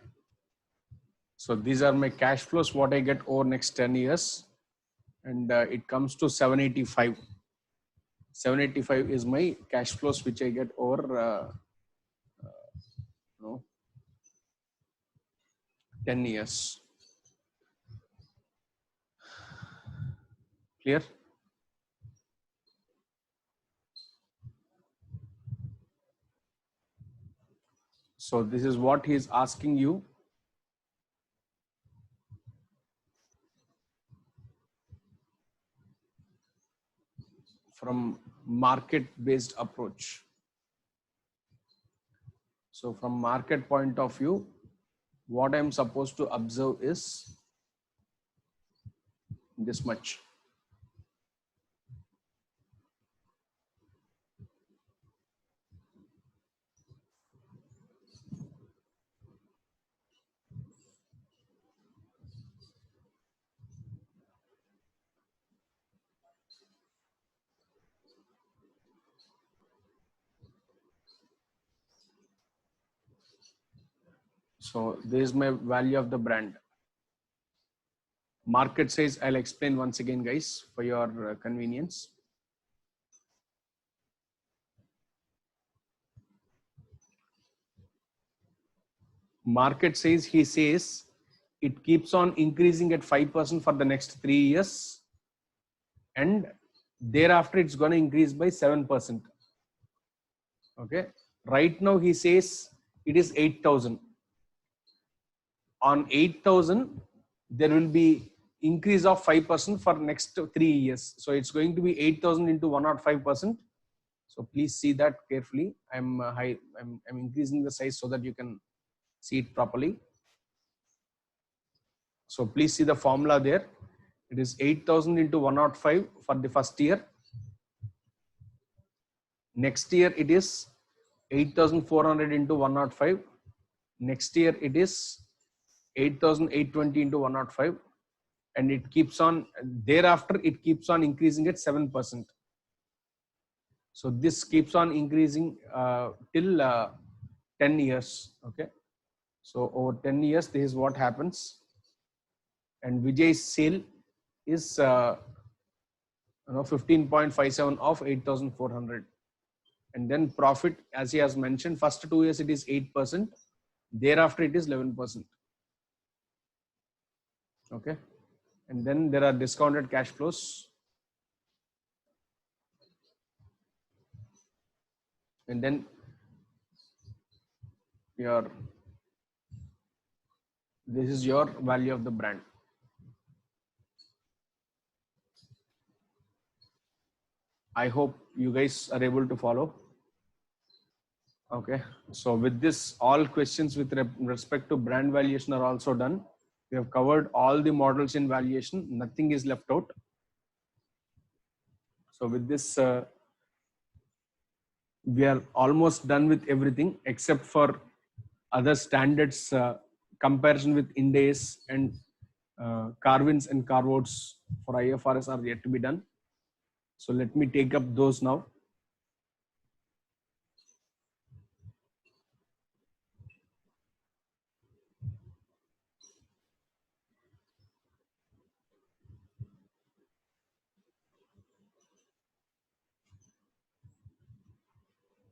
So these are my cash flows, what I get over next 10 years. And it comes to 785. 785 is my cash flows which I get over 10 years. Clear? So this is what he is asking you. From market-based approach. So from market point of view, what I'm supposed to observe is this much. So this is my value of the brand. Market says, I'll explain once again, guys, for your convenience. Market says, he says, it keeps on increasing at 5% for the next 3 years. And thereafter, it's going to increase by 7%. Okay. Right now, he says it is 8,000. On 8,000, there will be increase of 5% for next 3 years. So it's going to be 8,000 into 105%. So please see that carefully. I'm increasing the size so that you can see it properly. So please see the formula there. It is 8,000 into 105 for the first year. Next year it is 8,400 into 105. Next year it is 8,820 into 105. And it keeps on, thereafter it keeps on increasing at 7%. So this keeps on increasing till 10 years. Okay. So over 10 years, this is what happens. And Vijay's sale is 15.57 of 8,400. And then profit, as he has mentioned, first 2 years it is 8%. Thereafter it is 11%. Okay. And then there are discounted cash flows. And then this is your value of the brand. I hope you guys are able to follow. Okay. So with this, all questions with respect to brand valuation are also done. We have covered all the models in valuation. Nothing is left out. So with this, we are almost done with everything except for other standards, comparison with Ind AS and carve-ins and carve-outs for IFRS are yet to be done. So let me take up those now.